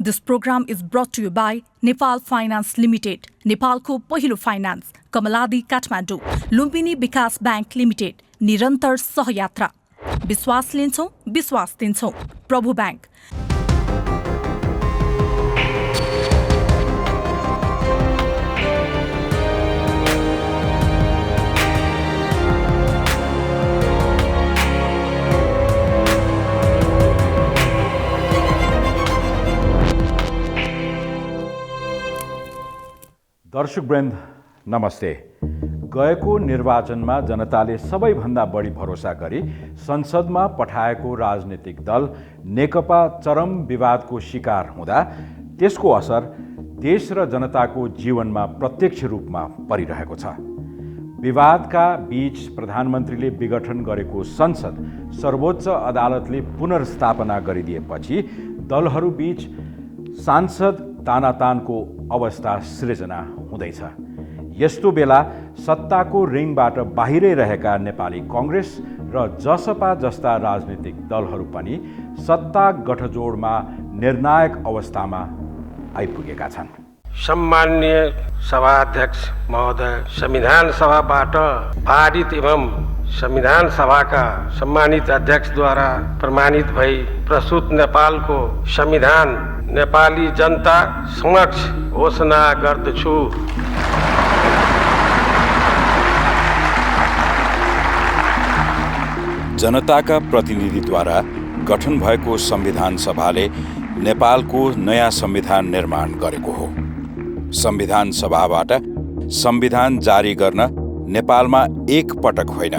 This program is brought to you by Nepal Finance Limited, Nepalको पहिलो finance, Kamaladi Kathmandu, Lumbini विकास bank limited, निरन्तर सहयात्रा। विश्वास लिन्छौं, विश्वास दिन्छौं। प्रभु बैंक। दर्शकवृन्द नमस्ते। गएको निर्वाचनमा जनताले सबैभन्दा बढी भरोसा गरी संसदमा पठाएको राजनीतिक दल नेकपा चरम विवादको शिकार हुँदा त्यसको असर देश र जनताको जीवनमा प्रत्यक्ष रूपमा परिरहेको छ। विवादका बीच प्रधानमन्त्रीले विघटन गरेको संसद सर्वोच्च अदालतले पुनर्स्थापना गरिदिएपछि दलहरूबीच सांसद तानातानको अवस्था सृजना हुँदैछ। यस्तो बेला सत्ताको रिङबाट बाहिरै रहेका नेपाली कांग्रेस र जसपा जस्ता राजनीतिक दलहरू पनि सत्ता गठजोडमा निर्णायक अवस्थामा आइपुगेका छन्। सम्माननीय सभाध्यक्ष महोदय, संविधान सभाबाट पारित एवं संविधान सभाका सम्मानित अध्यक्षद्वारा प्रमाणित भई प्रस्तुत नेपालको संविधान नेपाली जनता समक्ष घोषणा गर्दछु। जनताका प्रतिनिधिद्वारा गठन भएको संविधान सभाले नेपालको नयाँ संविधान निर्माण गरेको हो। संविधान सभाबाट संविधान जारी गर्न नेपालमा एक पटक होइन,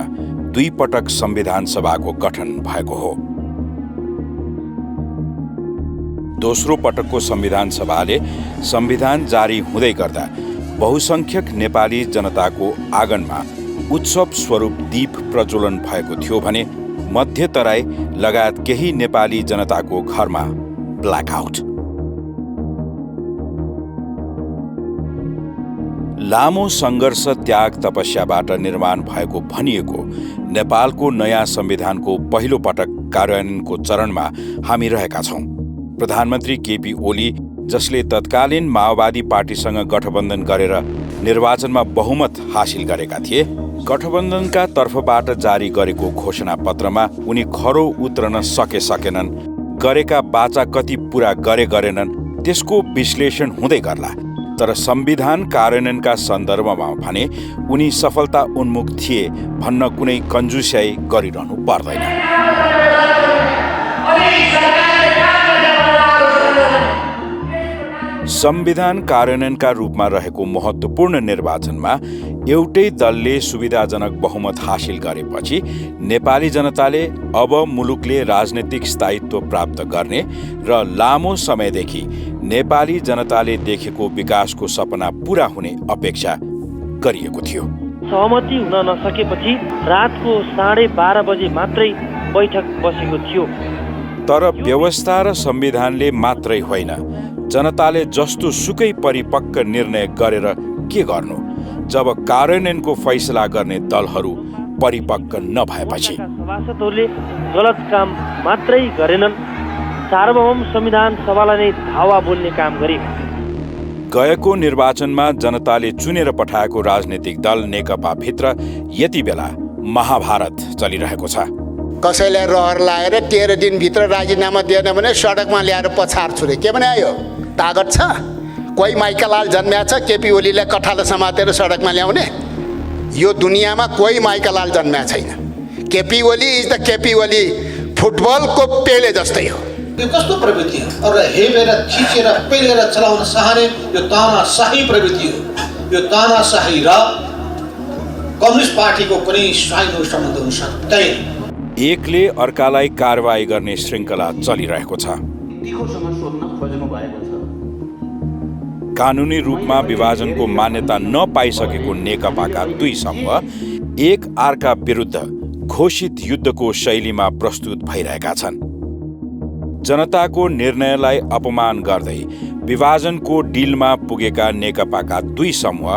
दुई पटक संविधान सभाको गठन भएको हो। दोस्रो पटकको संविधान सभाले संविधान जारी हुँदै गर्दा बहुसंख्यक नेपाली जनताको आँगनमा उत्सव स्वरूप दीप प्रज्वलन भएको थियो भने मध्यतराई लगायत केही नेपाली जनताको घरमा ब्ल्याकआउट। लामो सङ्घर्ष त्याग तपस्याबाट निर्माण भएको भनिएको नेपालको नयाँ संविधानको पहिलो पटक कार्यान्वयनको चरणमा हामी रहेका छौँ। प्रधानमन्त्री केपी ओली, जसले तत्कालीन माओवादी पार्टीसँग गठबन्धन गरेर निर्वाचनमा बहुमत हासिल गरेका थिए, गठबन्धनका तर्फबाट जारी गरेको घोषणा पत्रमा उनी खरो उत्रन सकेनन्, गरेका बाचा कति पूरा गरेनन् त्यसको विश्लेषण हुँदै गर्ला। तर संविधान कार्यान्वयनका सन्दर्भमा भने उनी सफलता उन्मुख थिए भन्न कुनै कन्जुस्याइ गरिरहनु पर्दैन। संविधान कार्यान्वयनका रूपमा रहेको महत्त्वपूर्ण निर्वाचनमा एउटै दलले सुविधाजनक बहुमत हासिल गरेपछि नेपाली जनताले अब मुलुकले राजनीतिक स्थायित्व प्राप्त गर्ने र लामो समयदेखि नेपाली जनताले देखेको विकासको सपना पूरा हुने अपेक्षा गरिएको थियो। सहमति हुन नसकेपछि रातको 12:30 बजे मात्रै बैठक बसेको थियो। तर व्यवस्था र संविधानले मात्रै होइन, जनताले जस्तो सुकै परिपक्व निर्णय गरेर के गर्नु जब कार्यान्वयनको फैसला गर्ने दलहरू परिपक्व नभएपछि। सभासदहरूले गलत काम मात्रै गरेनन्, सार्वभौम संविधान सभालाई नै धावा बोल्ने काम गरे। गएको निर्वाचनमा जनताले चुनेर पठाएको राजनीतिक दल नेकपा भित्र यति बेला महाभारत चलिरहेको छ। कसैलाई रहर लागेर 13 दिनभित्र राजीनामा दिएन भने सडकमा ल्याएर पछार छुरे। के भने आयो? तागत छ? कोही माइकालाल जन्म्या छ केपी ओलीलाई कठालो समातेर सडकमा ल्याउने? यो दुनियाँमा कोही माइकालाल जन्म्या छैन। केपी ओली इज द केपी ओली, फुटबलको पेले जस्तै हो। यो कस्तो प्रवृत्ति हो? अरू हेपेर खिचेर पेलेर चलाउन चाहने यो तानाशाही प्रवृत्ति हो। यो तानाशाही र कम्युनिस्ट पार्टीको कुनै स्वाइनो सम्बन्ध हुन सक्दैन। एकले अर्कालाई कारबाही गर्ने श्रृङ्खला चलिरहेको छ। कानुनी रूपमा विभाजनको मान्यता नपाइसकेको नेकपाका दुई समूह एक अर्का विरुद्ध घोषित युद्धको शैलीमा प्रस्तुत भइरहेका छन्। जनताको निर्णयलाई अपमान गर्दै विभाजनको डिलमा पुगेका नेकपाका दुई समूह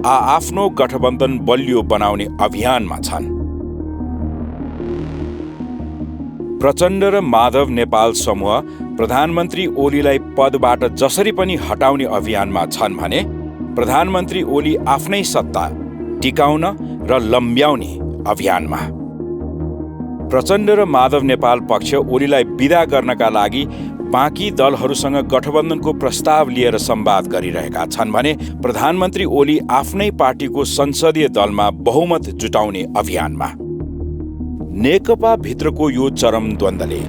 आफ्नो गठबन्धन बलियो बनाउने अभियानमा छन्। प्रचण्ड र माधव नेपाल समूह प्रधानमन्त्री ओलीलाई पदबाट जसरी पनि हटाउने अभियानमा छन् भने प्रधानमन्त्री ओली आफ्नै सत्ता टिकाउन र लम्ब्याउने अभियानमा। प्रचण्ड र माधव नेपाल पक्ष ओलीलाई विदा गर्नका लागि बाँकी दलहरूसँग गठबन्धनको प्रस्ताव लिएर संवाद गरिरहेका छन् भने प्रधानमन्त्री ओली आफ्नै पार्टीको संसदीय दलमा बहुमत जुटाउने अभियानमा। नेकपा भित्रको यो चरम द्वन्द्वले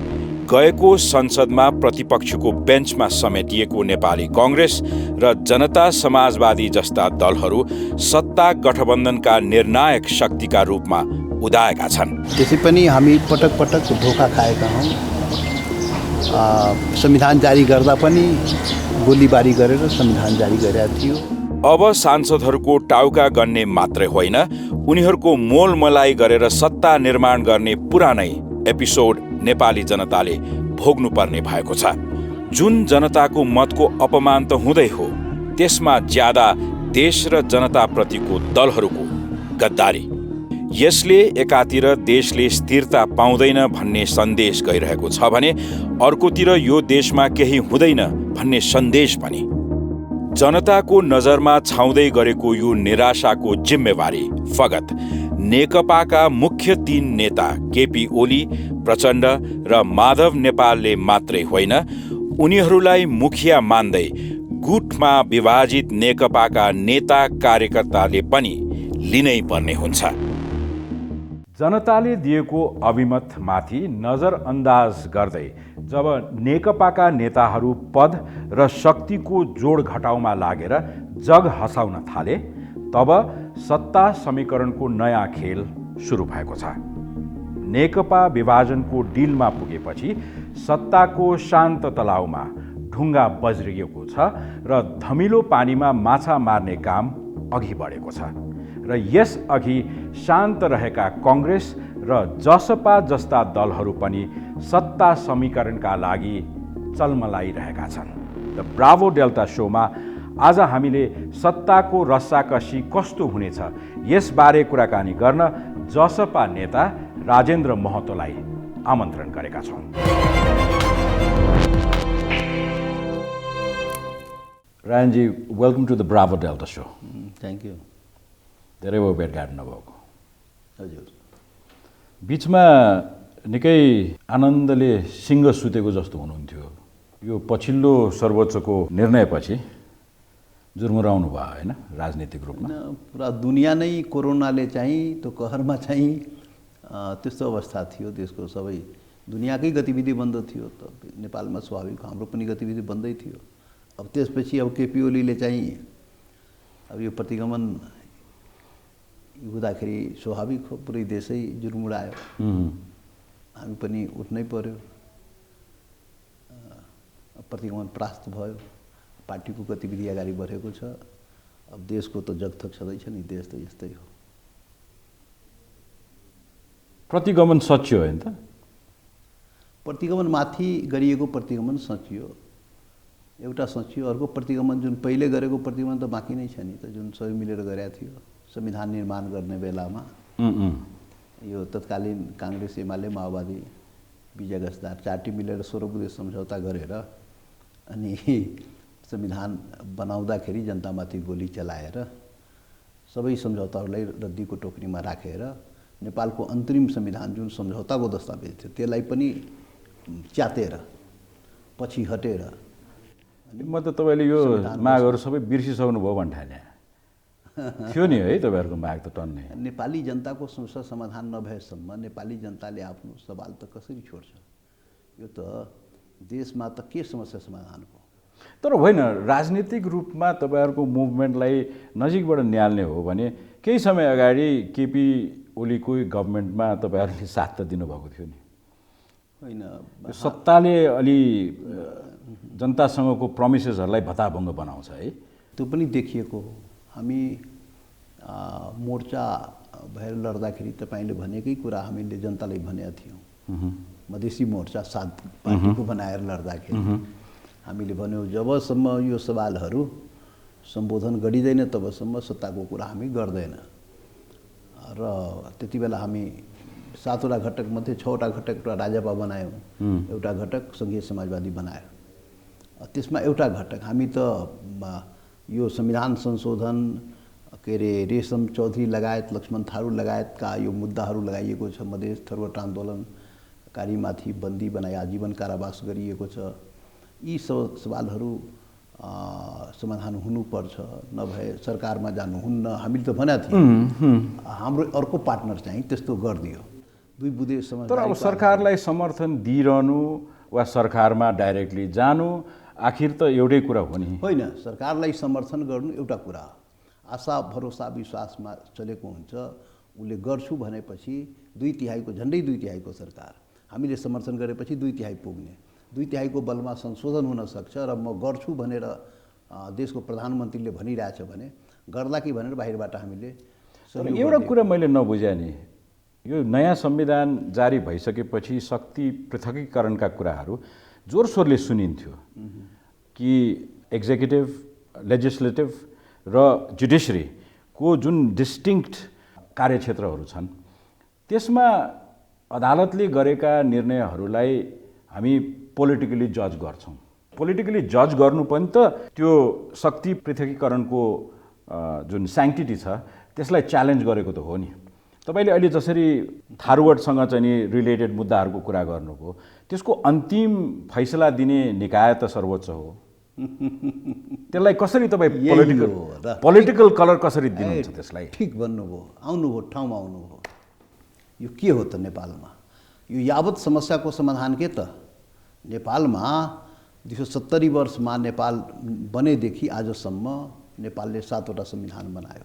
गएको संसदमा प्रतिपक्षको बेन्चमा समेटिएको नेपाली कांग्रेस र जनता समाजवादी जस्ता दलहरू सत्ता गठबन्धनका निर्णायक शक्तिका रूपमा उदाएका छन्। त्यसै पनि हामी पटक पटक धोका खाएका हौं। संविधान जारी गर्दा पनि गोलीबारी गरेर संविधान जारी गरेका थियो। अब सांसदहरूको टाउका गन्ने मात्रै होइन, उनीहरूको मोलमलाई गरेर सत्ता निर्माण गर्ने पुरानै एपिसोड नेपाली जनताले भोग्नुपर्ने भएको छ। जुन जनताको मतको अपमान त हुँदै हो, त्यसमा ज्यादा देश र जनताप्रतिको दलहरूको गद्दारी। यसले एकातिर देशले स्थिरता पाउँदैन भन्ने सन्देश गइरहेको छ भने अर्कोतिर यो देशमा केही हुँदैन भन्ने सन्देश पनि। जनताको नजरमा छाउँदै गरेको यो निराशाको जिम्मेवारी फगत नेकपाका मुख्य 3 नेता केपी ओली, प्रचण्ड र माधव नेपालले मात्रै होइन, उनीहरूलाई मुखिया मान्दै गुटमा विभाजित नेकपाका नेता कार्यकर्ताले पनि लिनै पर्ने हुन्छ। जनताले दिएको अभिमतमाथि नजरअन्दाज गर्दै जब नेकपाका नेताहरू पद र शक्तिको जोड घटाउमा लागेर जग हँसाउन थाले, तब सत्ता समीकरणको नयाँ खेल सुरु भएको छ। नेकपा विभाजनको डिलमा पुगेपछि सत्ताको शान्त तलाउमा ढुङ्गा बज्रिएको छ र धमिलो पानीमा माछा मार्ने काम अघि बढेको छ र यस अघि शान्त रहेका कांग्रेस र जसपा जस्ता दलहरू पनि सत्ता समीकरणका लागि चलमलाइरहेका छन्। द ब्राभो डेल्टा शोमा आज हामीले सत्ताको रस्साकसी कस्तो हुनेछ यसबारे कुराकानी गर्न जसपा नेता राजेन्द्र महतोलाई आमन्त्रण गरेका छौँ। रायनजी, welcome to the Bravo Delta show. Thank you. धेरै भयो भेटघाट नभएको। हजुर। बिचमा निकै आनन्दले सिंह सुतेको जस्तो हुनुहुन्थ्यो। यो पछिल्लो सर्वोच्चको निर्णयपछि जुर्मुराउनु भयो होइन राजनीतिक रूपमा? पुरा दुनियाँ नै कोरोनाले चाहिँ त्यो कहरमा चाहिँ त्यस्तो अवस्था थियो। देशको सबै दुनियाँकै गतिविधि बन्द थियो, त नेपालमा स्वाभाविक हाम्रो पनि गतिविधि बन्दै थियो। अब त्यसपछि अब केपी ओलीले चाहिँ अब यो प्रतिगमन हुँदाखेरि स्वाभाविक हो, पुरै देशै जुर्मुरायो। हामी पनि उठ्नै पर्यो। प्रतिगमन परास्त भयो, पार्टीको गतिविधि अगाडि बढेको छ। अब देशको त जगथक छँदैछ नि, देश त यस्तै हो। प्रतिगमन सच्यो होइन त? प्रतिगमन माथि गरिएको प्रतिगमन सचियो, एउटा सचियो। अर्को प्रतिगमन जुन पहिले गरेको प्रतिगमन त बाँकी नै छ नि त, जुन सबै मिलेर गरेको थियो संविधान निर्माण गर्ने बेलामा। यो तत्कालीन कांग्रेस, एमाले, माओवादी, विजय गजदार चारटी मिलेर 16 बुँदे सम्झौता गरेर अनि संविधान बनाउँदाखेरि जनतामाथि गोली चलाएर सबै सम्झौताहरूलाई रद्दीको टोकरीमा राखेर नेपालको अन्तरिम संविधान जुन सम्झौताको दस्तावेज थियो त्यसलाई पनि च्यातेर पछि हटेर। म त तपाईँले यो मागहरू सबै बिर्सिसक्नु भयो भन्ठाने थियो नि है तपाईँहरूको माग त टन्नै। नेपाली जनताको समस्या समाधान नभएसम्म नेपाली जनताले आफ्नो सवाल त कसरी छोड्छ? यो त देशमा त के समस्या समाधान हो? तर होइन, राजनीतिक रूपमा तपाईँहरूको मुभमेन्टलाई नजिकबाट निहाल्ने हो भने केही समय अगाडि केपी ओलीको गभर्मेन्टमा तपाईँहरूले साथ त दिनुभएको थियो नि होइन? सत्ताले अलि जनतासँगको प्रमिसेसहरूलाई भताभङ्ग बनाउँछ है, त्यो पनि देखिएको हो। हामी मोर्चा भएर लड्दाखेरि तपाईँले भनेकै कुरा हामीले जनतालाई भनेका थियौँ। मधेसी मोर्चा 7 पार्टीको बनाएर लड्दाखेरि हामीले भन्यौँ जबसम्म यो सवालहरू सम्बोधन गरिँदैन तबसम्म सत्ताको कुरा हामी गर्दैन। र त्यति बेला हामी 7वटा घटकमध्ये 6वटा घटक एउटा राजपा बनायौँ, एउटा घटक सङ्घीय समाजवादी बनायो। त्यसमा एउटा घटक हामी त यो संविधान संशोधन के अरे रेशम चौधरी लगायत लक्ष्मण थारू लगायतका यो मुद्दाहरू लगाइएको छ। मधेस थरवट आन्दोलनकारीमाथि बन्दी बनाई आजीवन कारावास गरिएको छ। यी सवालहरू समाधान हुनुपर्छ, नभए सरकारमा जानुहुन्न। हामीले त भनेका थियौँ, हाम्रो अर्को पार्टनर चाहिँ त्यस्तो गरिदियो। दुई बुँदे समझ। तर अब सरकारलाई समर्थन दिइरहनु वा सरकारमा डाइरेक्टली जानु आखिर त एउटै कुरा हो नि। होइन, सरकारलाई समर्थन गर्नु एउटा कुरा, आशा भरोसा विश्वासमा चलेको हुन्छ। उसले गर्छु भनेपछि 2/3 झन्डै 2/3 सरकार, हामीले समर्थन गरेपछि 2/3 पुग्ने, 2/3 बलमा संशोधन हुन सक्छ। र म गर्छु भनेर देशको प्रधानमन्त्रीले भनिरहेछ भने गर्ला कि भनेर बाहिरबाट हामीले। एउटा कुरा मैले नबुझेँ नि, यो नयाँ संविधान जारी भइसकेपछि शक्ति पृथकीकरणका कुराहरू जोरसोरले सुनिन्थ्यो कि एक्जिक्युटिभ, लेजिस्लेटिभ र जुडिसरीको जुन डिस्टिङ्क्ट कार्यक्षेत्रहरू छन् त्यसमा अदालतले गरेका निर्णयहरूलाई हामी पोलिटिकली जज गर्छौँ। पोलिटिकली जज गर्नु पनि त त्यो शक्ति पृथकीकरणको जुन स्याङ्क्टिटी छ त्यसलाई च्यालेन्ज गरेको त हो नि। तपाईले अहिले जसरी थारूवटसँग चाहिँ नि रिलेटेड मुद्दाहरूको कुरा गर्नुभयो, त्यसको अन्तिम फैसला दिने निकाय त सर्वोच्च हो। त्यसलाई कसरी तपाईँ पोलिटिकल कलर कसरी दिनुहुन्छ त्यसलाई? ठिक भन्नुभयो, आउनुभयो, ठाउँमा आउनुभयो। यो के हो त नेपालमा? यो यावत समस्याको समाधान के त? नेपालमा 270 वर्षमा नेपाल बनेदेखि आजसम्म नेपालले 7वटा संविधान बनायो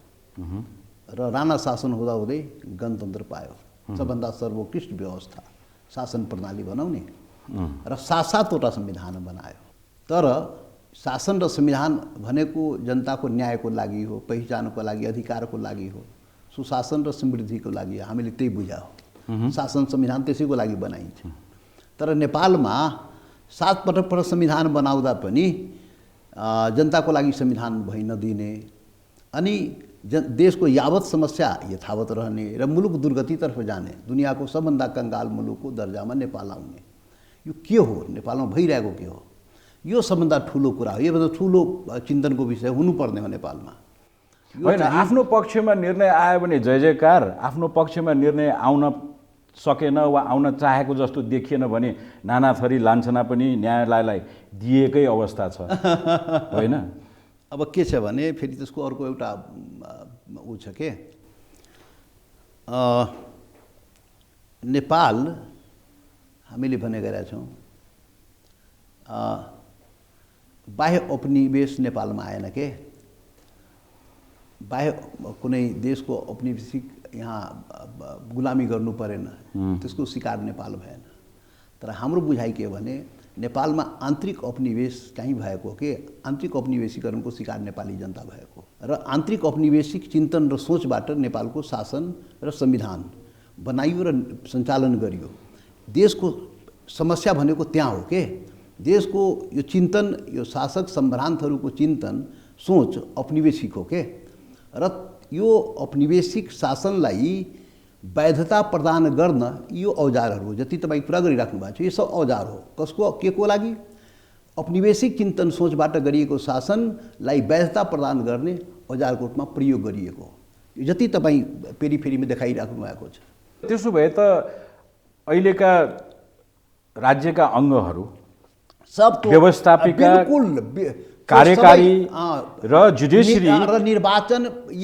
र राणा शासन हुँदाहुँदै गणतन्त्र पायो। सबभन्दा सर्वोत्कृष्ट व्यवस्था शासन प्रणाली बनाउने र 7-7वटा संविधान बनायो। तर शासन र संविधान भनेको जनताको न्यायको लागि हो, पहिचानको लागि, अधिकारको लागि हो, सुशासन र समृद्धिको लागि। हामीले त्यही बुझा हो। शासन संविधान त्यसैको लागि बनाइन्छ। तर नेपालमा 7 पटक संविधान बनाउँदा पनि जनताको लागि संविधान भइ नदिने अनि देशको यावत समस्या यथावत रहने र मुलुक दुर्गतितर्फ जाने, दुनियाँको सबभन्दा कङ्गाल मुलुकको दर्जामा नेपाल आउने, यो के हो? नेपालमा भइरहेको के हो? यो सबभन्दा ठुलो कुरा हो। योभन्दा ठुलो चिन्तनको विषय हुनुपर्ने हो नेपालमा। होइन, आफ्नो पक्षमा निर्णय आयो भने जय जयकार, आफ्नो पक्षमा निर्णय आउन सकेन वा आउन चाहेको जस्तो देखिएन भने नाना थरी लान्छना पनि न्यायालयलाई दिएकै अवस्था छ, होइन? अब के छ भने फेरि त्यसको अर्को एउटा ऊ छ के, नेपाल हामीले भने गरेका छौँ बाह्य औपनिवेश नेपालमा आएन के। बाह्य कुनै देशको औपनिवेशिक यहाँ गुलामी गर्नु परेन, त्यसको शिकार नेपाल भएन। तर हाम्रो बुझाइ के भने नेपालमा आन्तरिक औपनिवेश चाहिँ भएको के, आन्तरिक औपनिवेशीकरणको शिकार नेपाली जनता भएको र आन्तरिक औपनिवेशिक चिन्तन र सोचबाट नेपालको शासन र संविधान बनाइयो र सञ्चालन गरियो। देशको समस्या भनेको त्यहाँ हो के। देशको यो चिन्तन, यो शासक सम्भ्रान्तहरूको चिन्तन सोच औपनिवेशिक हो के। र यो औपनिवेशिक शासनलाई वैधता प्रदान गर्न यो औजारहरू जति तपाईँ कुरा गरिराख्नु भएको छ यो सब औजार हो। कसको के को लागि? औपनिवेशिक चिन्तन सोचबाट गरिएको शासनलाई वैधता प्रदान गर्ने औजारको रूपमा प्रयोग गरिएको यो जति तपाईँ पेरिफेरीमा देखाइराख्नु भएको छ। त्यसो भए त अहिलेका राज्यका अङ्गहरू सब व्यवस्थापिका, कार्यकारी र जुडिसियरी र निर्वाचन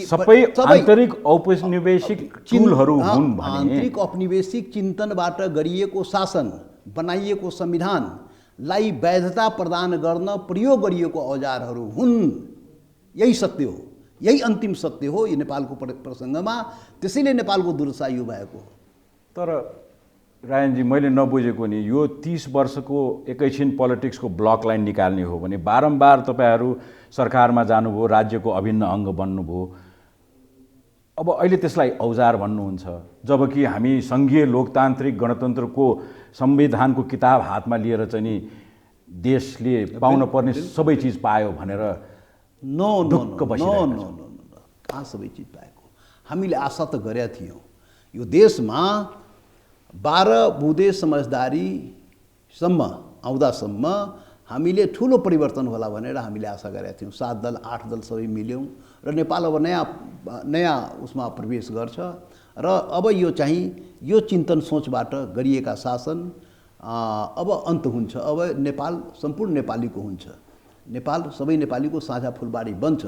सबै आन्तरिक औपनिवेशिक टुलहरू हुन् भने आन्तरिक औपनिवेशिक चिन्तनबाट गरिएको शासन, बनाइएको संविधानलाई वैधता प्रदान गर्न प्रयोग गरिएको औजारहरू हुन्। यही सत्य हो, यही अन्तिम सत्य हो यो नेपालको प्रसङ्गमा। त्यसैले नेपालको दुर्दशा यो भएको। तर रायनजी, मैले नबुझेको नि यो 30 वर्षको एकैछिन पोलिटिक्सको ब्लक लाइन निकाल्ने हो भने बारम्बार तपाईँहरू सरकारमा जानुभयो, राज्यको अभिन्न अङ्ग बन्नुभयो, अब अहिले त्यसलाई औजार भन्नुहुन्छ, जबकि हामी सङ्घीय लोकतान्त्रिक गणतन्त्रको संविधानको किताब हातमा लिएर चाहिँ नि देशले पाउन पर्ने सबै चिज पायो भनेर ढुक्क बसिरहेको छ। कहाँ सबै चिज पाएको? हामीले आशा त गरेका थियौँ यो देशमा 12 बुँदे समझदारीसम्म आउँदासम्म हामीले ठुलो परिवर्तन होला भनेर हामीले आशा गरेका थियौँ। 7 दल 8 दल सबै मिल्यौँ र नेपाल अब नयाँ उसमा प्रवेश गर्छ र अब यो चाहिँ यो चिन्तन सोचबाट गरिएका शासन अब अन्त हुन्छ। अब नेपाल सम्पूर्ण नेपालीको हुन्छ, नेपाल सबै नेपालीको साझा फुलबारी बन्छ,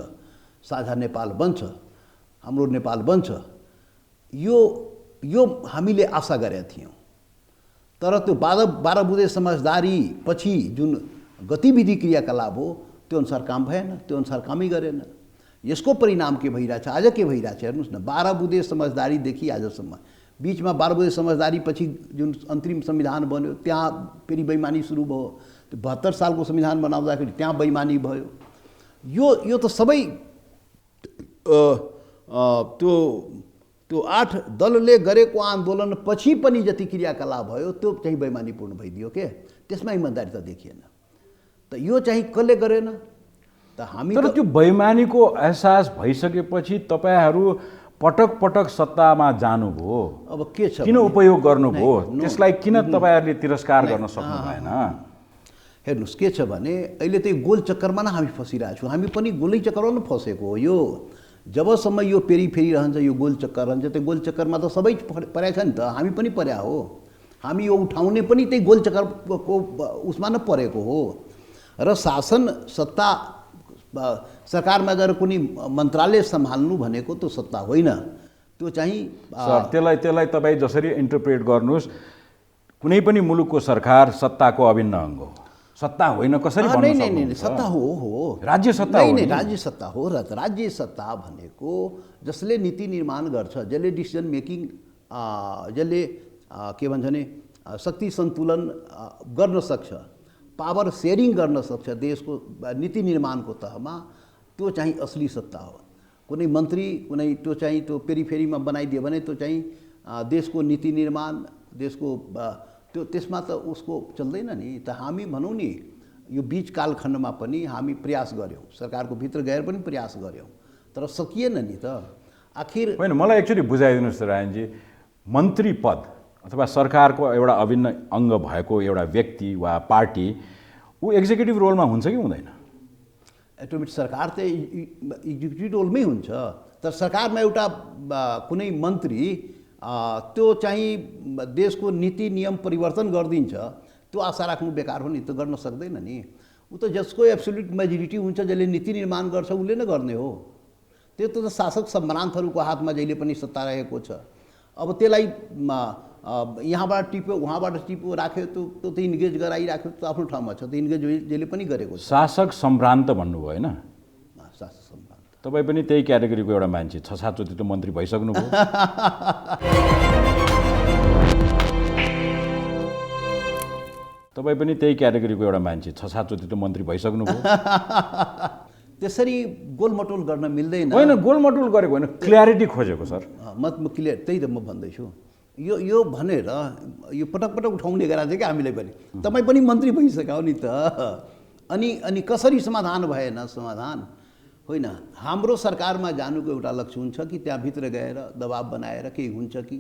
साझा नेपाल बन्छ, हाम्रो नेपाल बन्छ। यो हामीले आशा गरेका थियौँ। तर त्यो 12 बुँदे समझदारी पछि जुन गतिविधि क्रियाकलाप हो त्यो अनुसार काम भएन, त्यो अनुसार कामै गरेन। यसको परिणाम के भइरहेछ, आज के भइरहेछ हेर्नुहोस् न। 12 बुँदे समझदारीदेखि आजसम्म बिचमा 12 बुँदे समझदारी पछि जुन अन्तरिम संविधान बन्यो त्यहाँ फेरि बेइमानी सुरु भयो। त्यो 72 सालको संविधान बनाउँदाखेरि त्यहाँ बेइमानी भयो। यो त सबै त्यो 8 दलले गरेको आन्दोलन पछि पनि जति क्रियाकलाप भयो त्यो चाहिँ बेइमानीपूर्ण भइदियो के, त्यसमा इमान्दारिता देखिएन। त यो चाहिँ कसले गरेन त हामी। तर त्यो बेइमानीको एहसास भइसकेपछि तपाईहरू पटक पटक सत्तामा जानुभयो, अब के छ किन उपयोग गर्नुभयो, त्यसलाई किन तपाईहरूले तिरस्कार गर्न सक्नु भएन? हेर्नुहोस् के छ भने अहिले त गोल चक्करमा नै हामी फसिरहेको छौँ। हामी पनि गोलै चक्करमा नै फसेको हो। यो जबसम्म यो फेरि रहन्छ, यो गोल चक्कर रहन्छ, त्यो गोल चक्करमा त सबै परेको छ नि त, हामी पनि पर्या हो। हामी यो उठाउने पनि त्यही गोल चक्करको उसमा नै परेको हो। र शासन सत्ता सरकारमा गएर कुनै मन्त्रालय सम्हाल्नु भनेको त्यो सत्ता होइन, त्यो चाहिँ सर त्यसलाई तपाईँ जसरी इन्टरप्रेट गर्नुहोस्, कुनै पनि मुलुकको सरकार सत्ताको अभिन्न अङ्ग हो। सत्ता होइन कसरी भन्नु सक्नुहुन्छ? नहीं, सत्ता हो राज्य सत्ता हो। नहीं, राज्य सत्ता हो। र राज्य सत्ता भनेको जसले नीति निर्माण गर्छ, जसले डिसिजन मेकिङ, जसले के भन्छ भने शक्ति सन्तुलन गर्न सक्छ, पावर सेयरिङ गर्न सक्छ देशको नीति निर्माणको तहमा, त्यो चाहिँ असली सत्ता हो। कुनै मन्त्री कुनै त्यो चाहिँ त्यो पेरिफेरीमा बनाइदियो भने त्यो चाहिँ देशको नीति निर्माण, देशको त्यो त्यसमा त उसको चल्दैन नि। त हामी भनौँ नि यो बीच कालखण्डमा पनि हामी प्रयास गऱ्यौँ, सरकारको भित्र गएर पनि प्रयास गऱ्यौँ, तर सकिएन नि त आखिर। होइन, मलाई एक्चुअली बुझाइदिनुहोस् त रायनजी, मन्त्री पद अथवा सरकारको एउटा अभिन्न अङ्ग भएको एउटा व्यक्ति वा पार्टी ऊ एक्जिक्युटिभ रोलमा हुन्छ कि हुँदैन? एटोमेटिक सरकार त एक्जिक्युटिभ रोलमै हुन्छ। तर सरकारमा एउटा कुनै मन्त्री त्यो चाहिँ देशको नीति नियम परिवर्तन गरिदिन्छ, त्यो आशा राख्नु बेकार हो नि, त गर्न सक्दैन नि। ऊ त जसको एब्सोल्युट मेजोरिटी हुन्छ, जसले नीति निर्माण गर्छ उसले नै गर्ने हो। त्यो त शासक सम्भ्रान्तहरूको हातमा जहिले पनि सत्ता रहेको छ। अब त्यसलाई यहाँबाट टिप्यो उहाँबाट टिप्यो राख्यो, त्यो त इन्गेज गराइराख्यो, त्यो आफ्नो ठाउँमा छ, त्यो इन्गेज जहिले पनि गरेको छ। शासक सम्भ्रान्त भन्नुभयो होइन? शासक सम्भ्रान्त। तपाईँ पनि त्यही क्याटेगोरीको एउटा मान्छे, 6-7 चोटि त मन्त्री भइसक्नुभयो। तपाईँ पनि त्यही क्याटेगोरीको एउटा मान्छे, 6-7 चोटि त मन्त्री भइसक्नुभयो। त्यसरी गोलमटोल गर्न मिल्दैन। होइन, गोलमटोल गरेको होइन, क्ल्यारिटी खोजेको सर। म क्लियर, त्यही त म भन्दैछु। यो भनेर यो पटक पटक उठाउने गराएको थियो कि हामीलाई पनि। तपाईँ पनि मन्त्री भइसक्यो नि त। अनि कसरी समाधान भएन? समाधान होइन। हाम्रो सरकारमा जानुको एउटा लक्ष्य हुन्छ कि त्यहाँभित्र गएर दबाब बनाएर केही हुन्छ कि,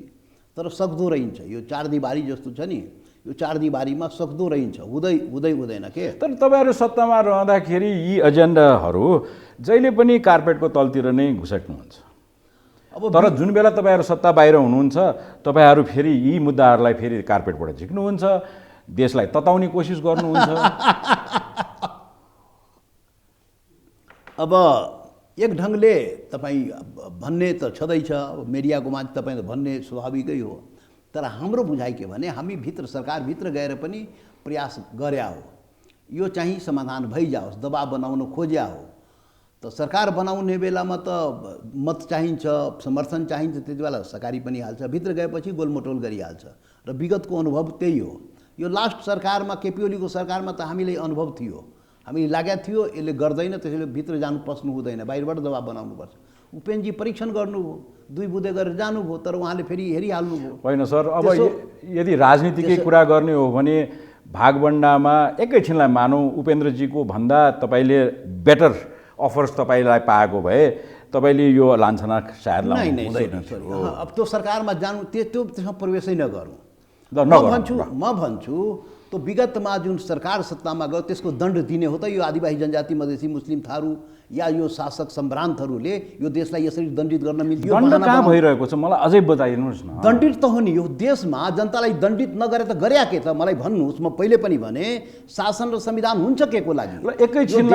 तर सक्दो रहन्छ। यो 4 दिवारी जस्तो छ नि, यो 4 दिवारीमा सक्दो रहन्छ, हुँदैन के। तर तपाईँहरू सत्तामा रहँदाखेरि यी एजेन्डाहरू जहिले पनि कार्पेटको तलतिर नै घुसट्नुहुन्छ। तर जुन बेला तपाईँहरू सत्ता बाहिर हुनुहुन्छ, तपाईँहरू फेरि यी मुद्दाहरूलाई फेरि कार्पेटबाट झिक्नुहुन्छ, देशलाई तताउने कोसिस गर्नुहुन्छ। अब एक ढङ्गले तपाईँ भन्ने त छँदैछ, मिडियाको मान्छे तपाईँ त भन्ने स्वाभाविकै हो। तर हाम्रो बुझाइ के भने हामी भित्र सरकारभित्र गएर पनि प्रयास गर्या हो, यो चाहिँ समाधान भइजाओस्, दबाब बनाउन खोज्या हो। त सरकार बनाउने बेलामा त मत चाहिन्छ, समर्थन चाहिन्छ, त्यति बेला सरकारी पनि हाल्छ, भित्र गएपछि गोलमटोल गरिहाल्छ। र विगतको अनुभव त्यही हो। यो लास्ट सरकारमा, केपी ओलीको सरकारमा त हामीलाई अनुभव थियो, हामीले लागेको थियो यसले गर्दैन, त्यसैले भित्र जानु पस्नु हुँदैन, बाहिरबाट दबाब बनाउनुपर्छ। उपेन्द्रजी परीक्षण गर्नुभयो, 2 बुँदे गरेर जानुभयो, तर उहाँले फेरि हेरिहाल्नुभयो। होइन सर, अब यदि राजनीतिकै कुरा गर्ने हो भने भागबण्डामा एकैछिनलाई मानौँ उपेन्द्रजीको भन्दा तपाईँले बेटर अफर्स तपाईँलाई पाएको भए तपाईँले यो लान्छना सायद लाउनु हुँदैन थियो। अब त्यो सरकारमा जानु, त्यसमा प्रवेशै नगरौँ। म भन्छु तो विगतमा जुन सरकार सत्तामा गयो त्यसको दण्ड दिने हो त यो आदिवासी जनजाति मधेसी मुस्लिम थारू या यो शासक सम्भ्रान्तहरूले यो देशलाई यसरी दण्डित गर्न मिल्थ्यो? दण्ड कहाँ भइरहेको छ मलाई अझै बताइदिनुहोस् न। दण्डित त हो नि, यो देशमा जनतालाई दण्डित नगरे त गरे के त? मलाई भन्नुहोस्, म पहिले पनि भने शासन र संविधान हुन्छ के को लागि? एकैछिन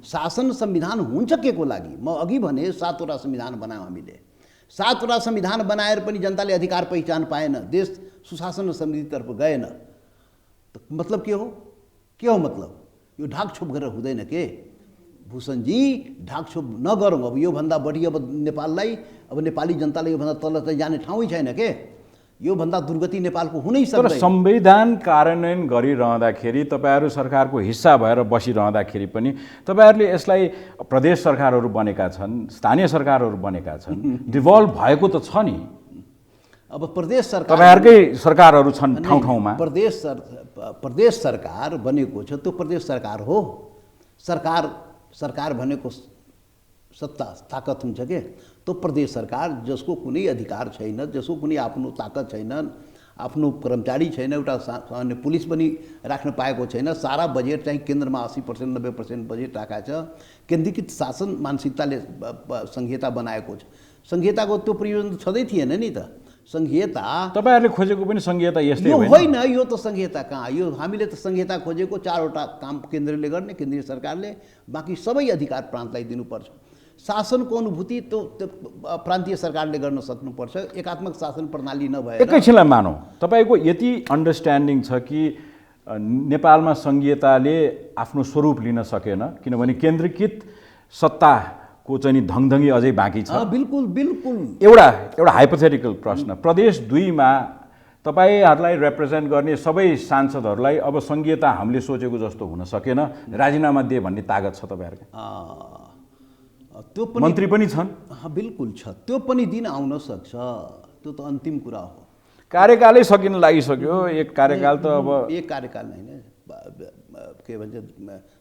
शासन संविधान हुन्छ के को लागि? म अघि भने 7 वटा संविधान बनायौँ हामीले। 7 वटा संविधान बनाएर पनि जनताले अधिकार पहिचान पाएन, देश सुशासन र समृद्धितर्फ गएन। त मतलब के हो? के हो मतलब? यो ढाकछोप गरेर हुँदैन के भूषणजी? ढाकछोप नगरौँ। अब योभन्दा बढी अब नेपाललाई, अब नेपाली जनताले योभन्दा तल चाहिँ जाने ठाउँै छैन के। योभन्दा दुर्गति नेपालको हुनै सक्दैन। तर संविधान कार्यान्वयन गरिरहँदाखेरि तपाईँहरू सरकारको हिस्सा भएर बसिरहँदाखेरि पनि तपाईँहरूले यसलाई प्रदेश सरकारहरू बनेका छन्, स्थानीय सरकारहरू बनेका छन्, डिभल्भ भएको त छ नि। अब प्रदेश सरकार तपाईँहरूकै सरकारहरू छन् ठाउँ ठाउँमा। प्रदेश सरकार बनेको छ, त्यो प्रदेश सरकार हो। सरकार भनेको सत्ता ताकत हुन्छ के। तो प्रदेश सरकार जसको कुनै अधिकार छैन, जसको कुनै आफ्नो ताकत छैन, आफ्नो कर्मचारी छैन, एउटा सामान्य पुलिस पनि राख्न पाएको छैन, सारा बजेट चाहिँ केन्द्रमा 80% 90% बजेट राखेको छ। केन्द्रीकृत शासन मानसिकताले संहिता बनाएको छ। संहिताको त्यो प्रयोजन छँदै थिएन नि त। संहिता तपाईहरुले खोजेको पनि संहिता यस्तै होइन। यो त संहिता कहाँ, यो हामीले त संहिता खोजेको 4 वटा काम केन्द्रले गर्ने, केन्द्रीय सरकारले, बाँकी सबै अधिकार प्रान्तलाई दिनुपर्छ। शासनको अनुभूति तो प्रान्तीय सरकारले गर्न सक्नुपर्छ। एकात्मक शासन प्रणाली नभएर एकैछिनलाई मानौँ तपाईको यति अन्डरस्ट्यान्डिङ छ कि नेपालमा संहिताले आफ्नो स्वरूप लिन सकेन, किनभने केन्द्रीकृत सत्ताको चाहिँ धङधङी अझै बाँकी छ। बिल्कुल बिल्कुल। एउटा हाइपोथेटिकल प्रश्न, प्रदेश 2 मा तपाईहरुलाई रिप्रेजेन्ट गर्ने सबै सांसदहरुलाई अब संहिता हामीले सोचेको जस्तो हुन सकेन, राजीनामा दिए भन्ने तागत छ तपाईहरुको? त्यो पनि मन्त्री पनि छन्। बिल्कुल छ, त्यो पनि दिन आउन सक्छ। त्यो त अन्तिम कुरा हो। कार्यकालै सकिन लागिसक्यो। एक कार्यकाल त अब एक कार्यकाल होइन, के भन्छ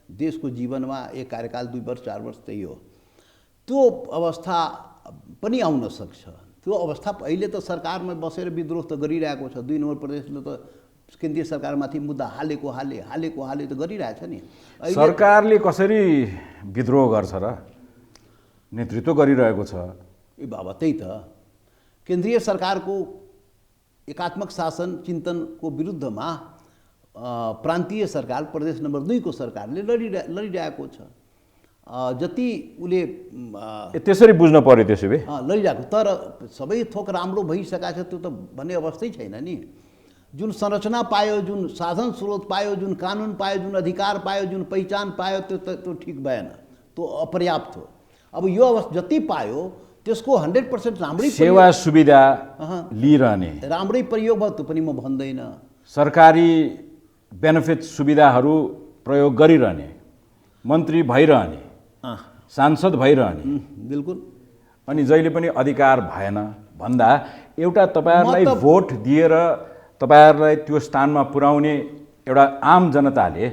देशको जीवनमा एक कार्यकाल 2 वर्ष 4 वर्ष त्यही हो। त्यो अवस्था पनि आउन सक्छ। त्यो अवस्था अहिले त सरकारमा बसेर विद्रोह त गरिरहेको छ। 2 नम्बर प्रदेशले त केन्द्रीय सरकारमाथि मुद्दा हालेको हाले त गरिरहेछ नि। सरकारले कसरी विद्रोह गर्छ र? नेतृत्व गरिरहेको छ। ए बाबा, त्यही त केन्द्रीय सरकारको एकात्मक शासन चिन्तनको विरुद्धमा प्रान्तीय सरकार प्रदेश नम्बर 2 को सरकारले लडिरहेको छ। जति उसले त्यसरी बुझ्न पर्यो त्यसो भए लडिरहेको। तर सबै थोक राम्रो भइसकेको छ त्यो त भन्ने अवस्थै छैन नि। जुन संरचना पायो, जुन साधन स्रोत पायो, जुन कानुन पायो, जुन अधिकार पायो, जुन पहिचान पायो, त्यो ठिक भएन, त्यो अपर्याप्त हो। अब यो अवस्था जति पायो त्यसको 100% राम्रै सेवा सुविधा लिइरहने, राम्रै प्रयोग भयो त्यो पनि म भन्दैन। सरकारी बेनिफिट सुविधाहरू प्रयोग गरिरहने, मन्त्री भइरहने, सांसद भइरहने, बिल्कुल। अनि जहिले पनि अधिकार भएन भन्दा एउटा तपाईहरुलाई भोट दिएर तपाईहरुलाई त्यो स्थानमा पुर्याउने एउटा आम जनताले